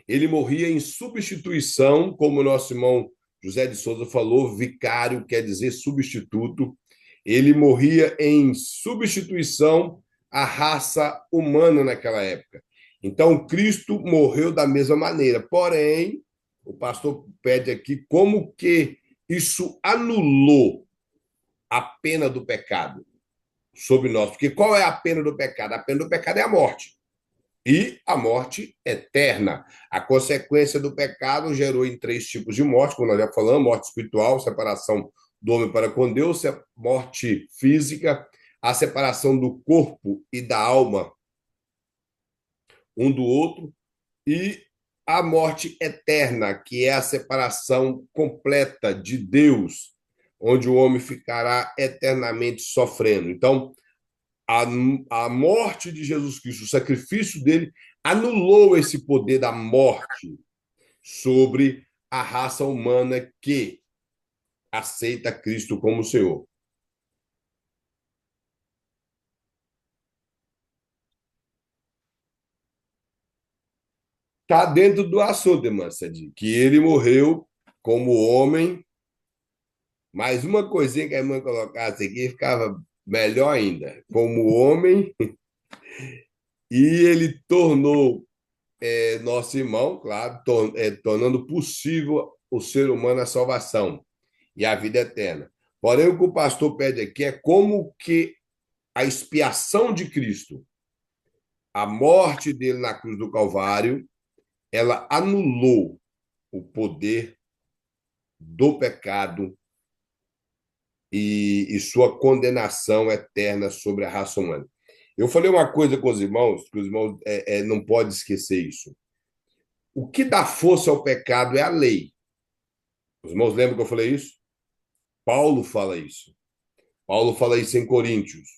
ele morria em substituição, como o nosso irmão José de Souza falou, vicário quer dizer substituto. Ele morria em substituição à raça humana naquela época. Então, Cristo morreu da mesma maneira. Porém, o pastor pede aqui como que isso anulou a pena do pecado sobre nós. Porque qual é a pena do pecado? A pena do pecado é a morte. E a morte eterna. A consequência do pecado gerou em 3 tipos de morte, como nós já falamos: morte espiritual, separação do homem para com Deus; morte física, a separação do corpo e da alma um do outro; e a morte eterna, que é a separação completa de Deus, onde o homem ficará eternamente sofrendo. Então, a morte de Jesus Cristo, o sacrifício dele, anulou esse poder da morte sobre a raça humana que aceita Cristo como Senhor. Está dentro do assunto, irmã Sadi, que ele morreu como homem, mas uma coisinha que a irmã colocasse aqui ficava melhor ainda: como homem, e ele tornou nosso irmão, claro, tornando possível o ser humano a salvação e a vida eterna. Porém, o que o pastor pede aqui é como que a expiação de Cristo, a morte dele na cruz do Calvário, ela anulou o poder do pecado e sua condenação eterna sobre a raça humana. Eu falei uma coisa com os irmãos, que os irmãos não podem esquecer isso. O que dá força ao pecado é a lei. Os irmãos lembram que eu falei isso? Paulo fala isso. Paulo fala isso em Coríntios.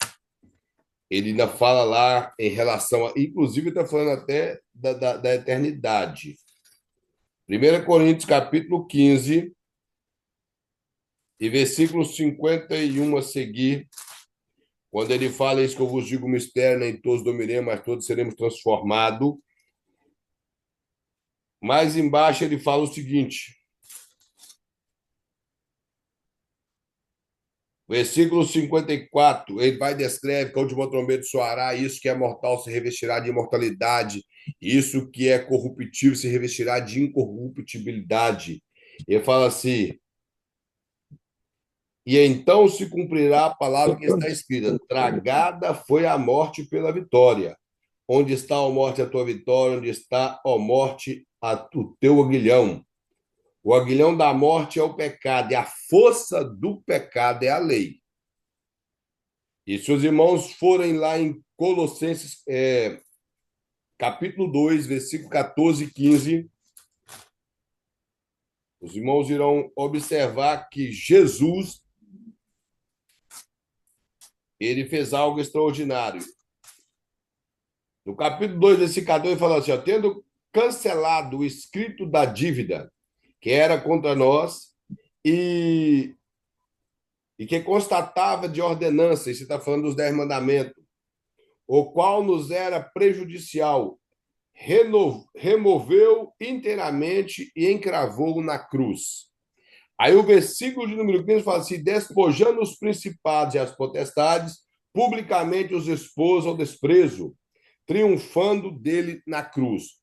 Ele ainda fala lá em relação a. Inclusive, está falando até da eternidade. 1 Coríntios, capítulo 15, e versículo 51 a seguir, quando ele fala isso que eu vos digo um mistério, nem todos dominaremos, mas todos seremos transformados. Mais embaixo ele fala o seguinte, versículo 54, ele vai e descreve que a última trombeta soará, isso que é mortal se revestirá de imortalidade, isso que é corruptível se revestirá de incorruptibilidade. Ele fala assim, e então se cumprirá a palavra que está escrita, tragada foi a morte pela vitória. Onde está, ó morte, a tua vitória? Onde está, ó morte, o teu aguilhão? O aguilhão da morte é o pecado, e a força do pecado é a lei. E se os irmãos forem lá em Colossenses, capítulo 2, versículo 14 e 15, os irmãos irão observar que Jesus, ele fez algo extraordinário. No capítulo 2, versículo 14, ele fala assim, ó, tendo cancelado o escrito da dívida que era contra nós e que constatava de ordenança, isso está falando dos 10 mandamentos, o qual nos era prejudicial, removeu inteiramente e encravou na cruz. Aí o versículo de número 15 fala assim, despojando os principados e as potestades, publicamente os expôs ao desprezo, triunfando dele na cruz.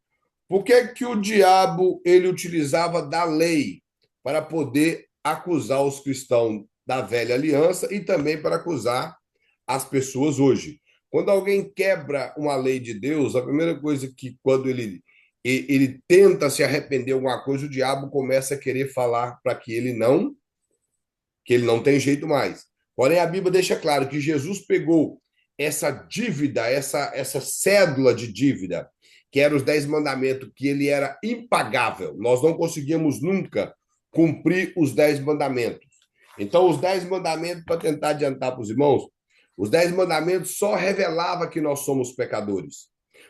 Por que o diabo ele utilizava da lei para poder acusar os cristãos da velha aliança e também para acusar as pessoas hoje? Quando alguém quebra uma lei de Deus, a primeira coisa que quando ele tenta se arrepender de alguma coisa, o diabo começa a querer falar para que ele não tem jeito mais. Porém, a Bíblia deixa claro que Jesus pegou essa dívida, essa cédula de dívida, que era os 10 mandamentos, que ele era impagável. Nós não conseguíamos nunca cumprir os 10 mandamentos. Então, os 10 mandamentos, para tentar adiantar para os irmãos, os 10 mandamentos só revelavam que nós somos pecadores.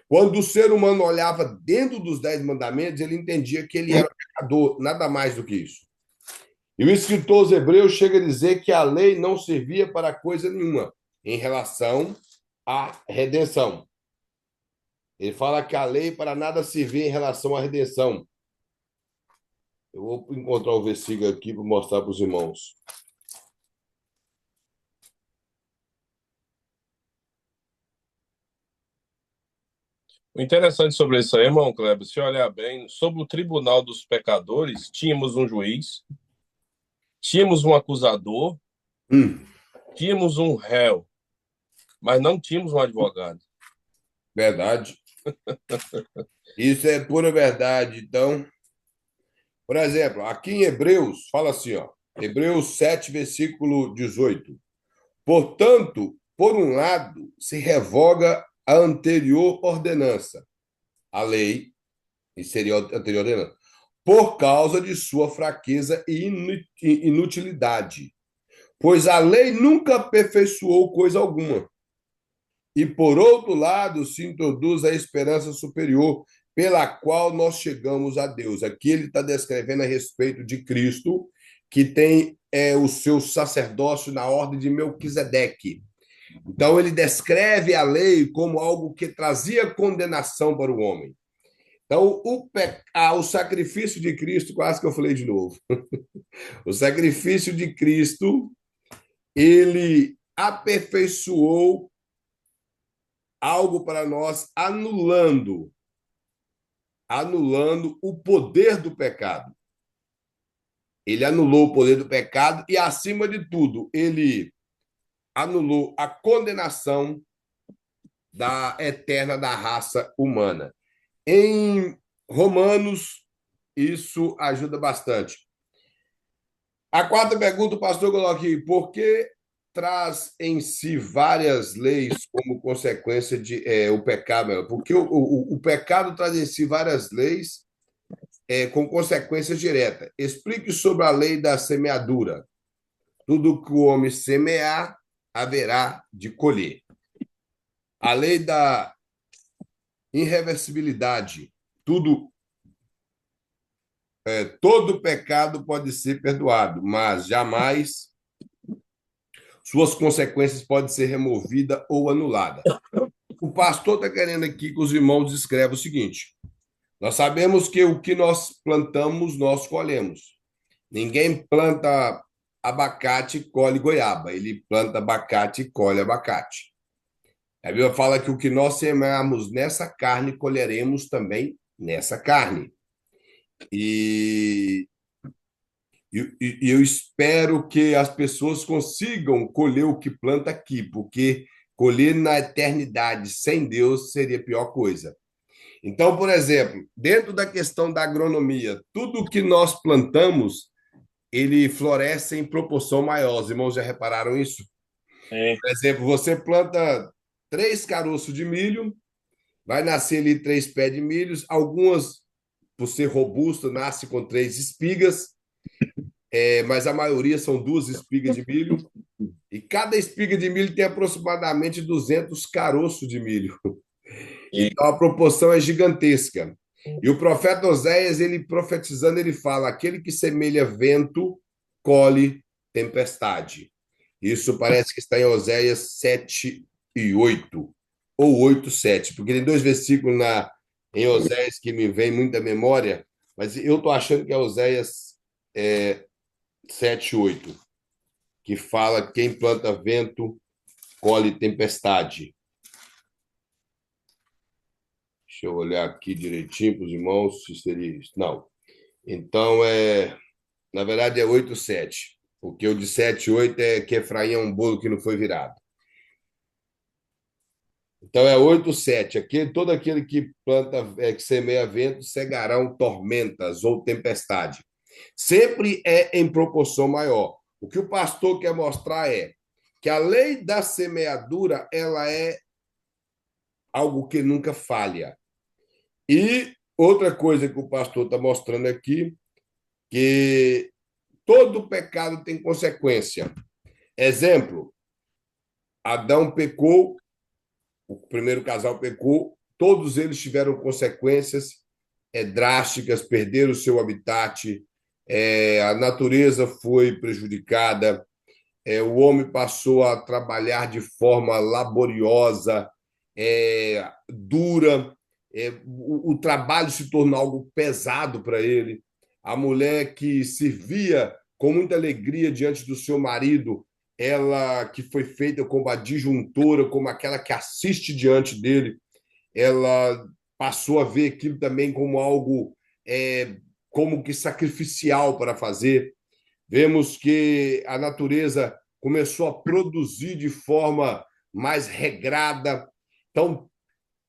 Quando o ser humano olhava dentro dos 10 mandamentos, ele entendia que ele era pecador, nada mais do que isso. E o escritor aos Hebreus chega a dizer que a lei não servia para coisa nenhuma em relação à redenção. Ele fala que a lei para nada servia em relação à redenção. Eu vou encontrar o versículo aqui para mostrar para os irmãos. O interessante sobre isso aí, irmão Kleber, se olhar bem, sobre o tribunal dos pecadores, tínhamos um juiz, tínhamos um acusador, tínhamos um réu, mas não tínhamos um advogado. Verdade. Isso é pura verdade. Então, por exemplo, aqui em Hebreus, fala assim, ó, Hebreus 7, versículo 18. Portanto, por um lado, se revoga a anterior ordenança, a lei, e seria a anterior ordenança, por causa de sua fraqueza e inutilidade. Pois a lei nunca aperfeiçoou coisa alguma. E, por outro lado, se introduz a esperança superior, pela qual nós chegamos a Deus. Aqui ele está descrevendo a respeito de Cristo, que tem o seu sacerdócio na ordem de Melquisedeque. Então, ele descreve a lei como algo que trazia condenação para o homem. Então, o sacrifício de Cristo, quase que eu falei de novo, o sacrifício de Cristo, ele aperfeiçoou algo para nós, anulando anulando o poder do pecado. Ele anulou o poder do pecado e, acima de tudo, ele anulou a condenação da eterna da raça humana. Em Romanos, isso ajuda bastante. A quarta pergunta, o pastor coloca aqui: por que traz em si várias leis como consequência de o pecado? Porque o pecado traz em si várias leis com consequência direta. Explique sobre a lei da semeadura. Tudo que o homem semear, haverá de colher. A lei da irreversibilidade. Todo pecado pode ser perdoado, mas jamais suas consequências podem ser removidas ou anuladas. O pastor está querendo aqui que os irmãos escrevam o seguinte: nós sabemos que o que nós plantamos, nós colhemos. Ninguém planta abacate e colhe goiaba. Ele planta abacate e colhe abacate. A Bíblia fala que o que nós semearmos nessa carne, colheremos também nessa carne. E eu espero que as pessoas consigam colher o que planta aqui, porque colher na eternidade sem Deus seria a pior coisa. Então, por exemplo, dentro da questão da agronomia, tudo que nós plantamos, ele floresce em proporção maior. Os irmãos já repararam isso? Por exemplo, você planta 3 caroços de milho, vai nascer ali 3 pés de milho, algumas, por ser robusto, nasce com 3 espigas, mas a maioria são 2 espigas de milho, e cada espiga de milho tem aproximadamente 200 caroços de milho. Então a proporção é gigantesca. E o profeta Oséias, ele profetizando, ele fala: aquele que semelha vento, colhe tempestade. Isso parece que está em Oséias 7 e 8, ou 8, 7, porque tem 2 versículos em Oséias que me vem muita memória, mas eu estou achando que é Oséias 7, 8, que fala: quem planta vento, colhe tempestade. Deixa eu olhar aqui direitinho para os irmãos se seria isso. Não. Então, na verdade, é 8, 7. Porque o de 7, 8 é que Efraim é um bolo que não foi virado. Então, é 8, 7. Todo aquele que planta, que semeia vento, cegarão tormentas ou tempestade. Sempre é em proporção maior. O que o pastor quer mostrar é que a lei da semeadura, ela é algo que nunca falha. E outra coisa que o pastor está mostrando aqui, que todo pecado tem consequência. Exemplo: Adão pecou, o primeiro casal pecou, todos eles tiveram consequências drásticas, perderam o seu habitat, a natureza foi prejudicada, o homem passou a trabalhar de forma laboriosa, dura, o trabalho se tornou algo pesado para ele. A mulher que servia com muita alegria diante do seu marido, ela que foi feita como a disjuntora, como aquela que assiste diante dele, ela passou a ver aquilo também como algo como que sacrificial para fazer. Vemos que a natureza começou a produzir de forma mais regrada. Então,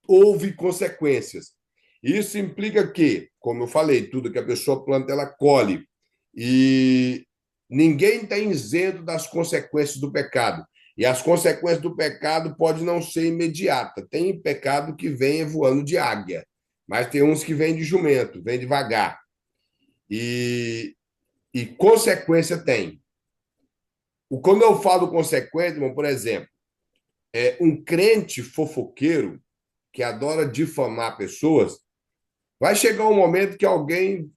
houve consequências. Isso implica que, como eu falei, tudo que a pessoa planta, ela colhe. E ninguém está isento das consequências do pecado. E as consequências do pecado podem não ser imediatas. Tem pecado que vem voando de águia, mas tem uns que vêm de jumento, vêm devagar. E consequência tem. Quando eu falo consequência, por exemplo, um crente fofoqueiro que adora difamar pessoas, vai chegar um momento que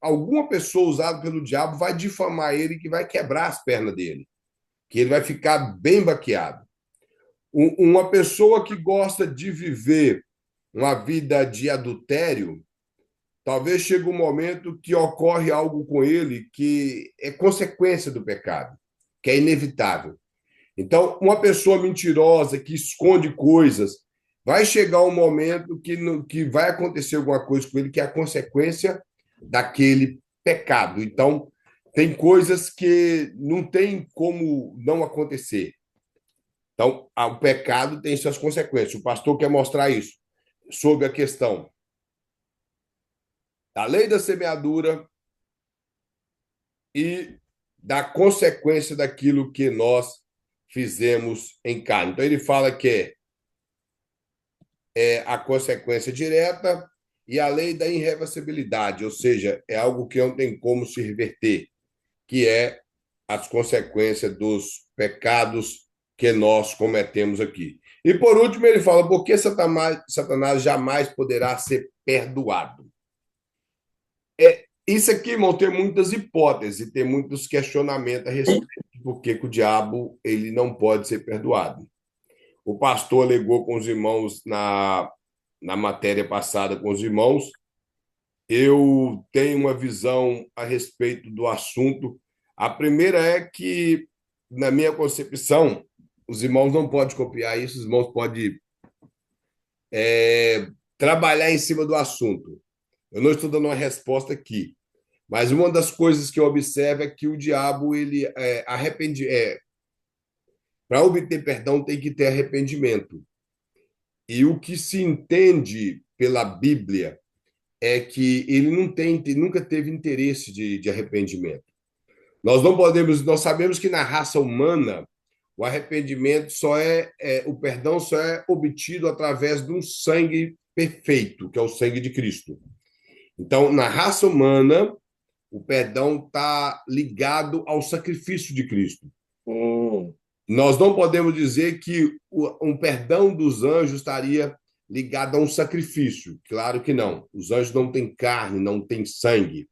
alguma pessoa usada pelo diabo vai difamar ele, que vai quebrar as pernas dele, que ele vai ficar bem baqueado. Uma pessoa que gosta de viver uma vida de adultério, talvez chegue um momento que ocorre algo com ele que é consequência do pecado, que é inevitável. Então, uma pessoa mentirosa que esconde coisas vai chegar um momento que vai acontecer alguma coisa com ele que é a consequência daquele pecado. Então, tem coisas que não tem como não acontecer. Então, o pecado tem suas consequências. O pastor quer mostrar isso sobre a questão da lei da semeadura e da consequência daquilo que nós fizemos em carne. Então, ele fala que é a consequência direta e a lei da irreversibilidade, ou seja, é algo que não tem como se reverter, que é as consequências dos pecados que nós cometemos aqui. E por último, ele fala: por que Satanás jamais poderá ser perdoado? Isso aqui, irmão, tem muitas hipóteses, tem muitos questionamentos a respeito de por que o diabo ele não pode ser perdoado. O pastor alegou com os irmãos na matéria passada com os irmãos. Eu tenho uma visão a respeito do assunto. A primeira é que, na minha concepção, os irmãos não podem copiar isso, os irmãos podem trabalhar em cima do assunto. Eu não estou dando uma resposta aqui, mas uma das coisas que eu observo é que o diabo, ele para obter perdão, tem que ter arrependimento. E o que se entende pela Bíblia é que ele nunca teve interesse de arrependimento. Nós sabemos que na raça humana o arrependimento o perdão só é obtido através de um sangue perfeito, que é o sangue de Cristo. Então, na raça humana, o perdão está ligado ao sacrifício de Cristo. Nós não podemos dizer que um perdão dos anjos estaria ligado a um sacrifício. Claro que não. Os anjos não têm carne, não têm sangue.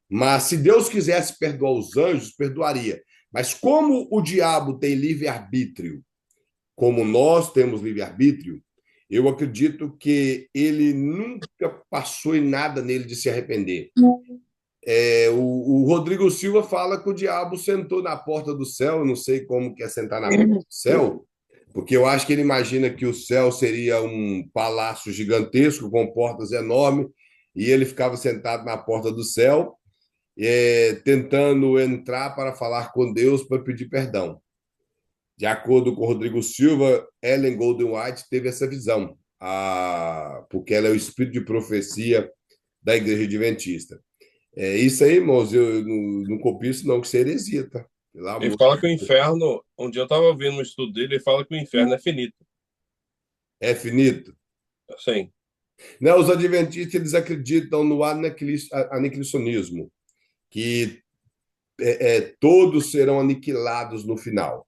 Mas se Deus quisesse perdoar os anjos, perdoaria. Mas como o diabo tem livre-arbítrio, como nós temos livre-arbítrio, eu acredito que ele nunca passou em nada nele de se arrepender. O Rodrigo Silva fala que o diabo sentou na porta do céu, eu não sei como que é sentar na porta do céu, porque eu acho que ele imagina que o céu seria um palácio gigantesco com portas enormes, e ele ficava sentado na porta do céu, tentando entrar para falar com Deus para pedir perdão. De acordo com o Rodrigo Silva, Ellen Golden White teve essa visão, porque ela é o espírito de profecia da Igreja Adventista. Isso aí, irmãos, eu não copio isso não, que isso é heresia, tá? Ele fala que o inferno, um dia eu estava vendo um estudo dele, ele fala que o inferno é finito. É finito? Sim. Não, os adventistas, eles acreditam no aniquilacionismo, que todos serão aniquilados no final.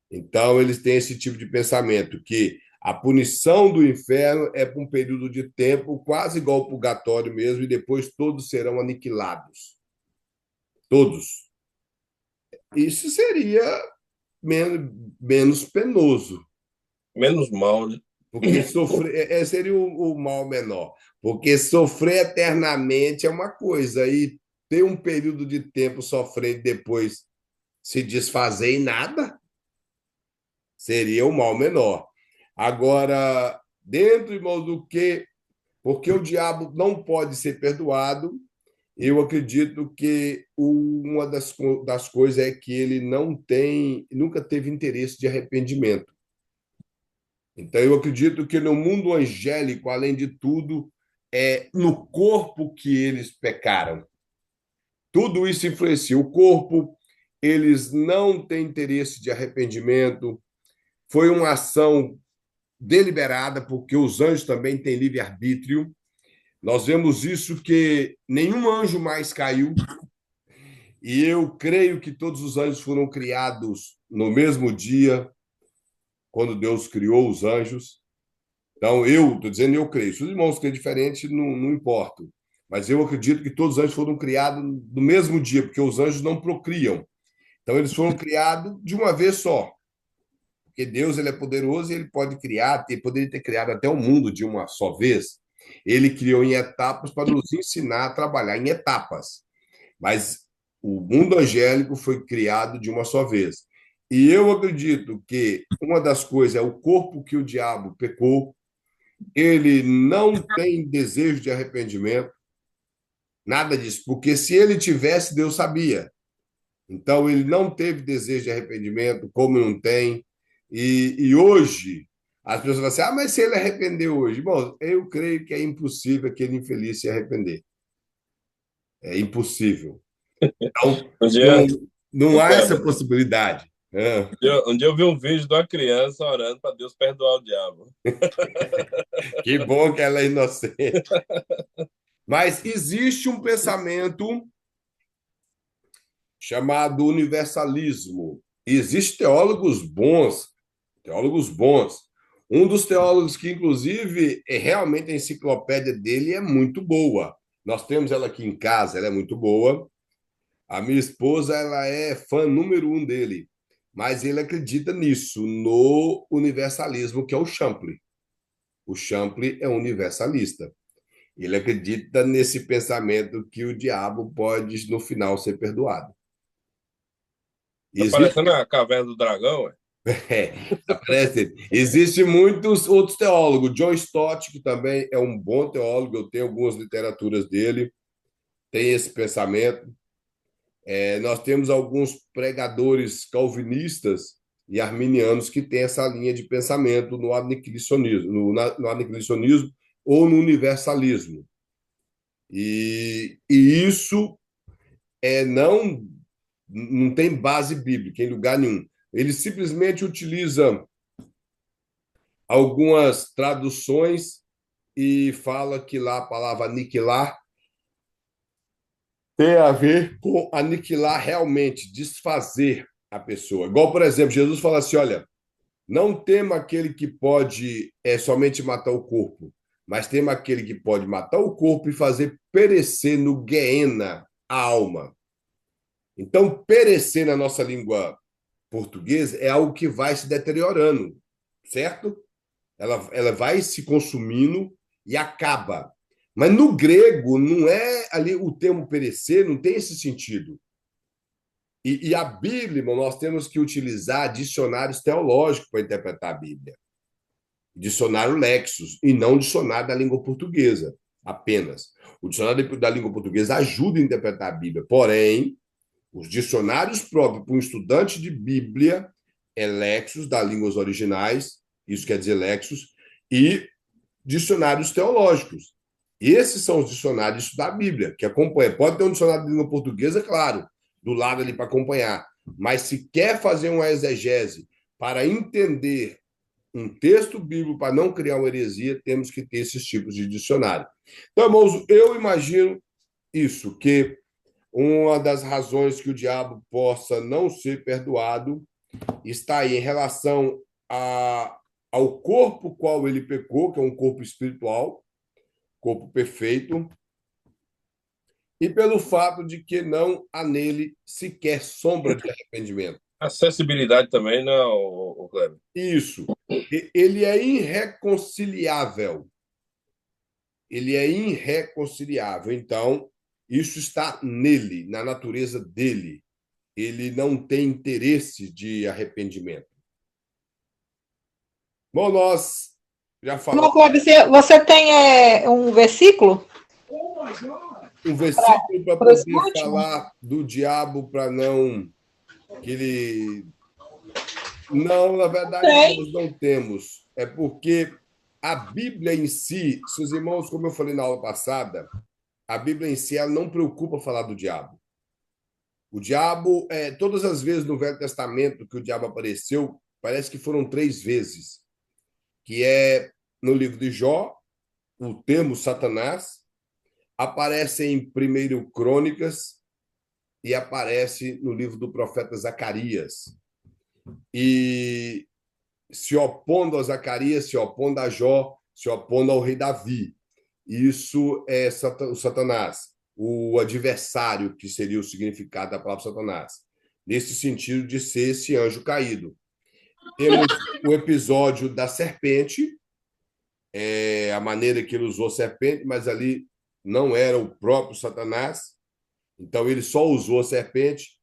Então, eles têm esse tipo de pensamento, que a punição do inferno é por um período de tempo quase igual ao purgatório mesmo, e depois todos serão aniquilados. Todos. Isso seria menos penoso. Menos mal, né? Porque sofrer seria o mal menor. Porque sofrer eternamente é uma coisa, e ter um período de tempo sofrendo e depois se desfazer em nada seria o mal menor. Agora, dentro, irmão, porque o diabo não pode ser perdoado, eu acredito que uma das coisas é que ele nunca teve interesse de arrependimento. Então, eu acredito que no mundo angélico, além de tudo, é no corpo que eles pecaram. Tudo isso influencia. O corpo, eles não têm interesse de arrependimento. Foi uma ação deliberada, porque os anjos também têm livre-arbítrio. Nós vemos isso, que nenhum anjo mais caiu, e eu creio que todos os anjos foram criados no mesmo dia, quando Deus criou os anjos. Então, eu estou dizendo, eu creio. Se os irmãos creem diferente, não importa. Mas eu acredito que todos os anjos foram criados no mesmo dia, porque os anjos não procriam. Então, eles foram criados de uma vez só. Porque Deus, ele é poderoso e ele pode criar, poderia ter criado até o mundo de uma só vez. Ele criou em etapas para nos ensinar a trabalhar em etapas. Mas o mundo angélico foi criado de uma só vez. E eu acredito que uma das coisas é o corpo que o diabo pecou, ele não tem desejo de arrependimento, nada disso, porque se ele tivesse, Deus sabia. Então, ele não teve desejo de arrependimento, como não tem. E hoje, as pessoas falam assim: ah, mas se ele arrependeu hoje? Bom, eu creio que é impossível aquele infeliz se arrepender. É impossível. Então, Um não, dia, não ô há essa Kleber, possibilidade. um dia eu vi um vídeo de uma criança orando para Deus perdoar o diabo. Que bom que ela é inocente. Mas existe um pensamento chamado universalismo. E existem teólogos bons, teólogos bons. Um dos teólogos que, inclusive, é realmente a enciclopédia dele é muito boa. Nós temos ela aqui em casa, ela é muito boa. A minha esposa, ela é fã número um dele. Mas ele acredita nisso, no universalismo, que é o Champlin. O Champlin é universalista. Ele acredita nesse pensamento que o diabo pode, no final, ser perdoado. Tá Existe, parecendo a caverna do dragão, ué. aparece, existe muitos outros teólogos. John Stott, que também é um bom teólogo, eu tenho algumas literaturas dele, tem esse pensamento. Nós temos alguns pregadores calvinistas e arminianos que têm essa linha de pensamento no aniquilacionismo, no aniquilacionismo ou no universalismo. E isso não tem base bíblica em lugar nenhum. Ele simplesmente utiliza algumas traduções e fala que lá a palavra aniquilar tem a ver com aniquilar realmente, desfazer a pessoa. Igual, por exemplo, Jesus fala assim: olha, não tema aquele que pode somente matar o corpo, mas tema aquele que pode matar o corpo e fazer perecer no Guiena a alma. Então, perecer na nossa língua portuguesa é algo que vai se deteriorando, certo? Ela vai se consumindo e acaba. Mas no grego, não é ali o termo perecer, não tem esse sentido. E a Bíblia, irmão, nós temos que utilizar dicionários teológicos para interpretar a Bíblia. Dicionário Lexos, e não dicionário da língua portuguesa, apenas. O dicionário da língua portuguesa ajuda a interpretar a Bíblia, porém, os dicionários próprios para um estudante de Bíblia é Lexos das línguas originais, isso quer dizer Lexos, e dicionários teológicos. Esses são os dicionários da Bíblia, que acompanha. Pode ter um dicionário de língua portuguesa, claro, do lado ali para acompanhar. Mas se quer fazer uma exegese para entender um texto bíblico, para não criar uma heresia, temos que ter esses tipos de dicionário. Então, irmãos, eu imagino isso, que uma das razões que o diabo possa não ser perdoado está aí em relação ao corpo qual ele pecou, que é um corpo espiritual, corpo perfeito, e pelo fato de que não há nele sequer sombra de arrependimento. Acessibilidade também, não, o Kleber. Isso. Ele é irreconciliável. Ele é irreconciliável. Então, isso está nele, na natureza dele. Ele não tem interesse de arrependimento. Bom, nós já Irmão falamos Cleber, você tem um versículo um versículo para para esse poder último? falar do diabo para não que ele não, na verdade Tem. nós não temos. É porque a Bíblia em si, seus irmãos, como eu falei na aula passada, a Bíblia em si ela não preocupa falar do diabo. O diabo, todas as vezes no Velho Testamento que o diabo apareceu, parece que foram 3 vezes, que é no livro de Jó, o termo Satanás, aparece em 1 Crônicas e aparece no livro do profeta Zacarias. E se opondo a Zacarias, se opondo a Jó, se opondo ao rei Davi. Isso é o Satanás, o adversário, que seria o significado da palavra Satanás, nesse sentido de ser esse anjo caído. Temos o episódio da serpente, a maneira que ele usou a serpente, mas ali não era o próprio Satanás, então ele só usou a serpente.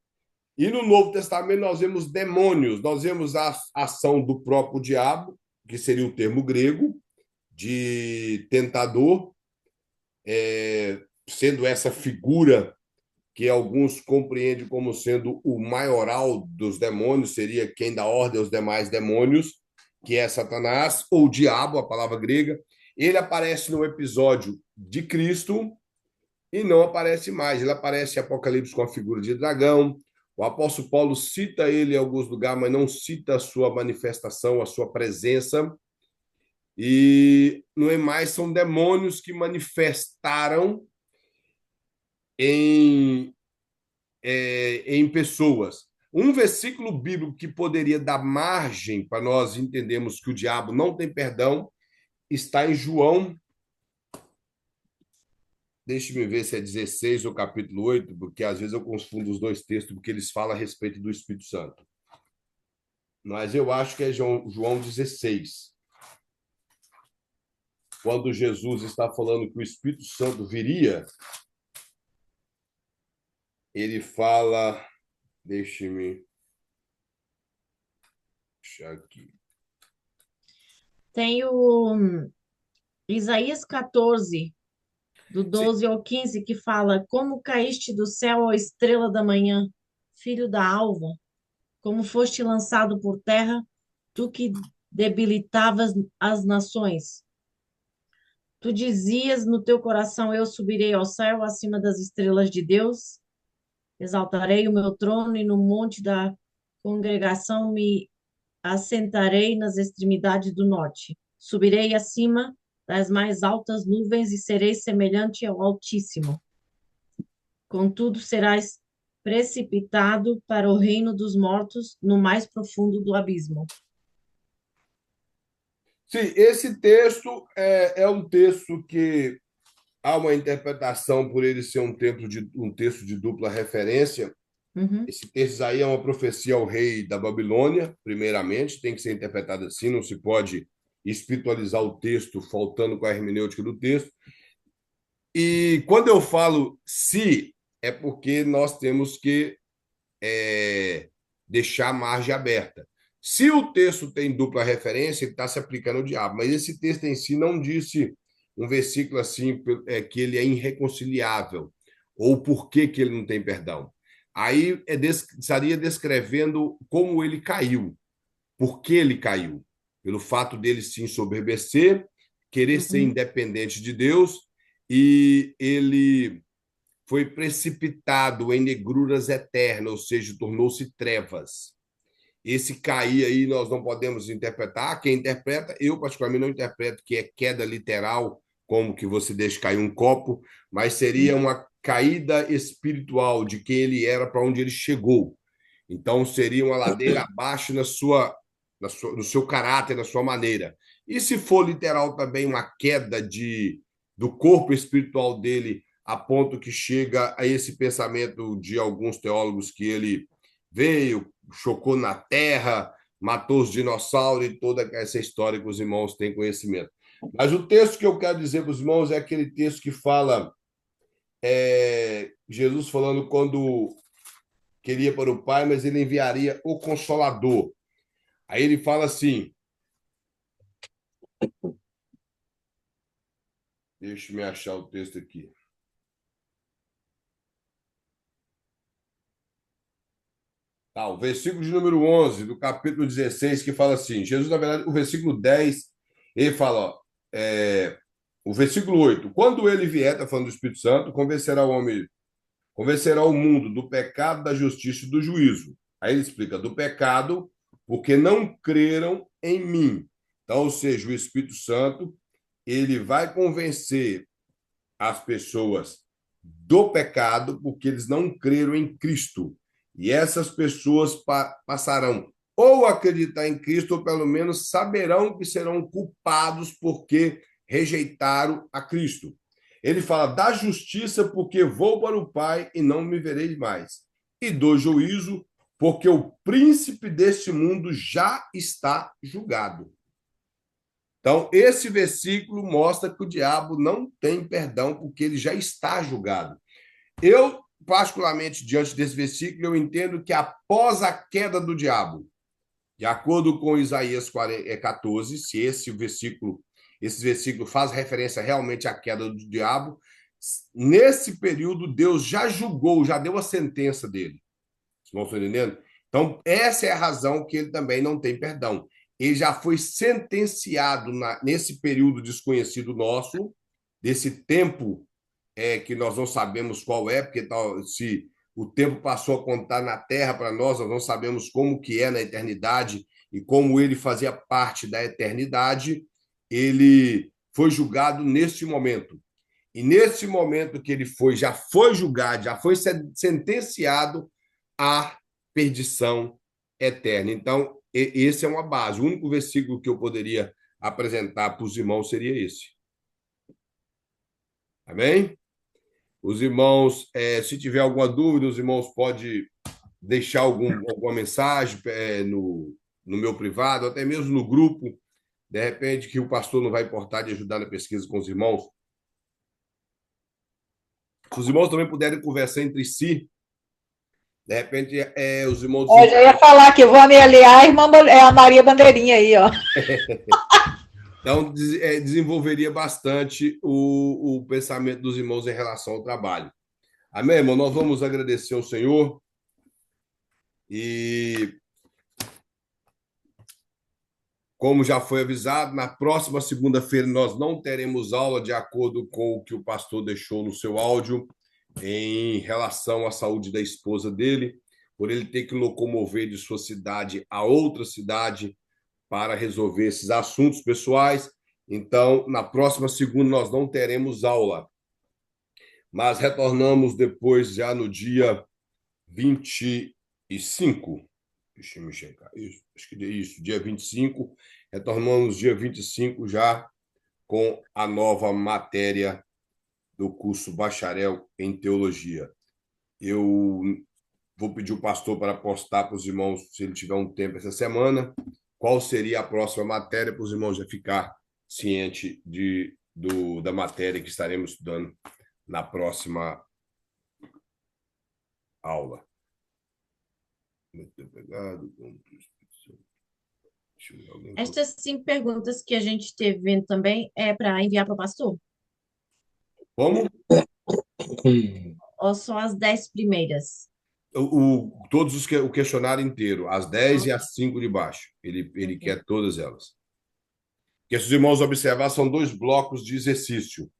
E no Novo Testamento nós vemos demônios, nós vemos a ação do próprio diabo, que seria o termo grego, de tentador, sendo essa figura que alguns compreendem como sendo o maioral dos demônios, seria quem dá ordem aos demais demônios, que é Satanás, ou diabo, a palavra grega. Ele aparece no episódio de Cristo e não aparece mais. Ele aparece em Apocalipse com a figura de dragão. O apóstolo Paulo cita ele em alguns lugares, mas não cita a sua manifestação, a sua presença. E não é mais, são demônios que manifestaram em pessoas. Um versículo bíblico que poderia dar margem para nós entendermos que o diabo não tem perdão está em João. Deixe-me ver se é 16 ou capítulo 8, porque às vezes eu confundo os dois textos, porque eles falam a respeito do Espírito Santo. Mas eu acho que é João 16. Quando Jesus está falando que o Espírito Santo viria, ele fala. Deixe-me achar aqui. Tem o Isaías 14, do 12 ao 15, que fala: Como caíste do céu, ó estrela da manhã, filho da alva, como foste lançado por terra, tu que debilitavas as nações. Tu dizias no teu coração: Eu subirei ao céu, acima das estrelas de Deus, exaltarei o meu trono e no monte da congregação me assentarei nas extremidades do norte. Subirei acima das mais altas nuvens e serei semelhante ao Altíssimo. Contudo, serás precipitado para o reino dos mortos, no mais profundo do abismo. Sim, esse texto é um texto que há uma interpretação por ele ser um texto de dupla referência. Uhum. Esse texto aí é uma profecia ao rei da Babilônia, primeiramente, tem que ser interpretado assim, não se pode espiritualizar o texto faltando com a hermenêutica do texto. E quando eu falo se, é porque nós temos que deixar a margem aberta. Se o texto tem dupla referência, ele está se aplicando ao diabo, mas esse texto em si não disse um versículo assim que ele é irreconciliável, ou por que ele não tem perdão. Aí estaria descrevendo como ele caiu, por que ele caiu, pelo fato dele se ensoberbecer, querer ser independente de Deus, e ele foi precipitado em negruras eternas, ou seja, tornou-se trevas. Esse cair aí nós não podemos interpretar. Quem interpreta, eu particularmente não interpreto que é queda literal, como que você deixa cair um copo, mas seria uma caída espiritual de quem ele era para onde ele chegou. Então seria uma ladeira abaixo no seu caráter, na sua maneira. E se for literal também uma queda do corpo espiritual dele, a ponto que chega a esse pensamento de alguns teólogos que ele veio, chocou na terra, matou os dinossauros e toda essa história que os irmãos têm conhecimento. Mas o texto que eu quero dizer para os irmãos é aquele texto que fala Jesus falando quando queria para o Pai, mas ele enviaria o Consolador. Aí ele fala assim, deixa eu achar o texto aqui. Tá, o versículo de número 11 do capítulo 16, que fala assim, Jesus, na verdade, o versículo 10, ele fala, ó, o versículo 8, quando ele vier, está falando do Espírito Santo, convencerá o mundo do pecado, da justiça e do juízo. Aí ele explica, do pecado, porque não creram em mim. Então, ou seja, o Espírito Santo, ele vai convencer as pessoas do pecado, porque eles não creram em Cristo. E essas pessoas passarão ou a acreditar em Cristo, ou pelo menos saberão que serão culpados porque rejeitaram a Cristo. Ele fala da justiça, porque vou para o Pai e não me vereis mais. E do juízo, porque o príncipe deste mundo já está julgado. Então, esse versículo mostra que o diabo não tem perdão, porque ele já está julgado. Eu particularmente diante desse versículo, eu entendo que após a queda do diabo, de acordo com Isaías 14, se esse versículo faz referência realmente à queda do diabo, nesse período Deus já julgou, já deu a sentença dele. Vocês não estão entendendo? Então, essa é a razão que ele também não tem perdão. Ele já foi sentenciado nesse período desconhecido nosso, desse tempo que nós não sabemos qual é, porque se o tempo passou a contar na Terra para nós não sabemos como que é na eternidade e como ele fazia parte da eternidade, ele foi julgado neste momento. E nesse momento que ele já foi julgado, já foi sentenciado à perdição eterna. Então, esse é uma base. O único versículo que eu poderia apresentar para os irmãos seria esse. Amém? Os irmãos, se tiver alguma dúvida, os irmãos podem deixar alguma mensagem no meu privado, até mesmo no grupo, de repente, que o pastor não vai importar de ajudar na pesquisa com os irmãos. Se os irmãos também puderem conversar entre si, de repente, os irmãos... Eu já ia falar que eu vou me aliar a Maria Bandeirinha aí, ó. Então, desenvolveria bastante o pensamento dos irmãos em relação ao trabalho. Amém, irmão? Nós vamos agradecer ao Senhor e, como já foi avisado, na próxima segunda-feira nós não teremos aula, de acordo com o que o pastor deixou no seu áudio, em relação à saúde da esposa dele, por ele ter que locomover de sua cidade a outra cidade para resolver esses assuntos pessoais. Então, na próxima segunda, nós não teremos aula, mas retornamos depois, já no dia 25. Deixa eu me checar. Acho que é isso, dia 25. Retornamos dia 25 já com a nova matéria do curso Bacharel em Teologia. Eu vou pedir o pastor para postar para os irmãos, se ele tiver um tempo essa semana, qual seria a próxima matéria, para os irmãos já ficar cientes da matéria que estaremos estudando na próxima aula. Estas 5 perguntas que a gente teve vendo também é para enviar para o pastor? Como? Ou só as 10 primeiras? O questionário inteiro, as 10 e as 5 de baixo. Ele quer todas elas. Porque, se os irmãos observar, são 2 blocos de exercício.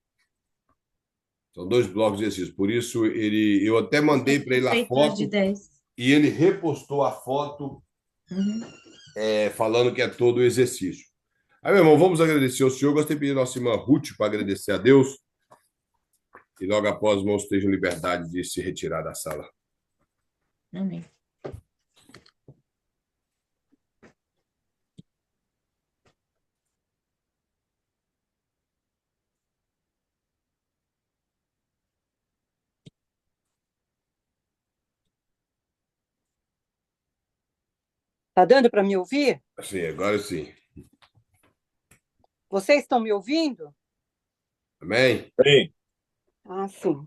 São 2 blocos de exercício. Por isso, eu até mandei para ele a foto de 10. E ele repostou a foto falando que é todo o exercício. Aí, meu irmão, vamos agradecer ao senhor. Gostaria de pedir a nossa irmã Ruth para agradecer a Deus. E logo após, os irmãos estejam em liberdade de se retirar da sala. Amém. Tá dando para me ouvir? Sim, agora sim. Vocês estão me ouvindo? Amém? Sim. Sim.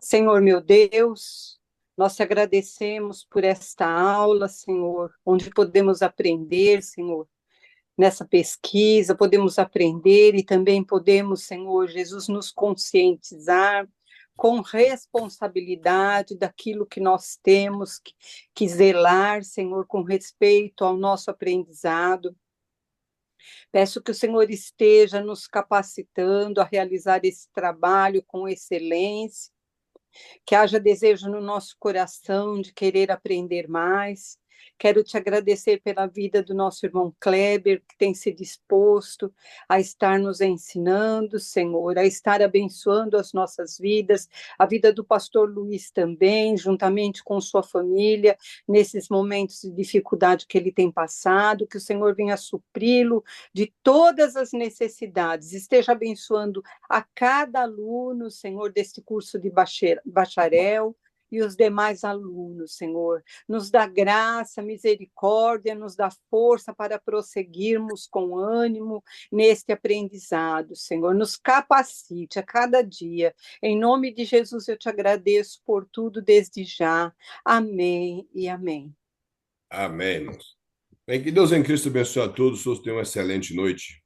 Senhor, meu Deus, nós te agradecemos por esta aula, Senhor, onde podemos aprender, Senhor, nessa pesquisa, podemos aprender e também podemos, Senhor Jesus, nos conscientizar com responsabilidade daquilo que nós temos que zelar, Senhor, com respeito ao nosso aprendizado. Peço que o Senhor esteja nos capacitando a realizar esse trabalho com excelência, que haja desejo no nosso coração de querer aprender mais. Quero te agradecer pela vida do nosso irmão Kleber, que tem se disposto a estar nos ensinando, Senhor, a estar abençoando as nossas vidas, a vida do pastor Luiz também, juntamente com sua família, nesses momentos de dificuldade que ele tem passado, que o Senhor venha supri-lo de todas as necessidades, esteja abençoando a cada aluno, Senhor, deste curso de bacharel, e os demais alunos, Senhor. Nos dá graça, misericórdia, nos dá força para prosseguirmos com ânimo neste aprendizado, Senhor. Nos capacite a cada dia. Em nome de Jesus, eu te agradeço por tudo desde já. Amém e amém. Amém, irmãos. Bem, que Deus em Cristo abençoe a todos. Todos tenham uma excelente noite.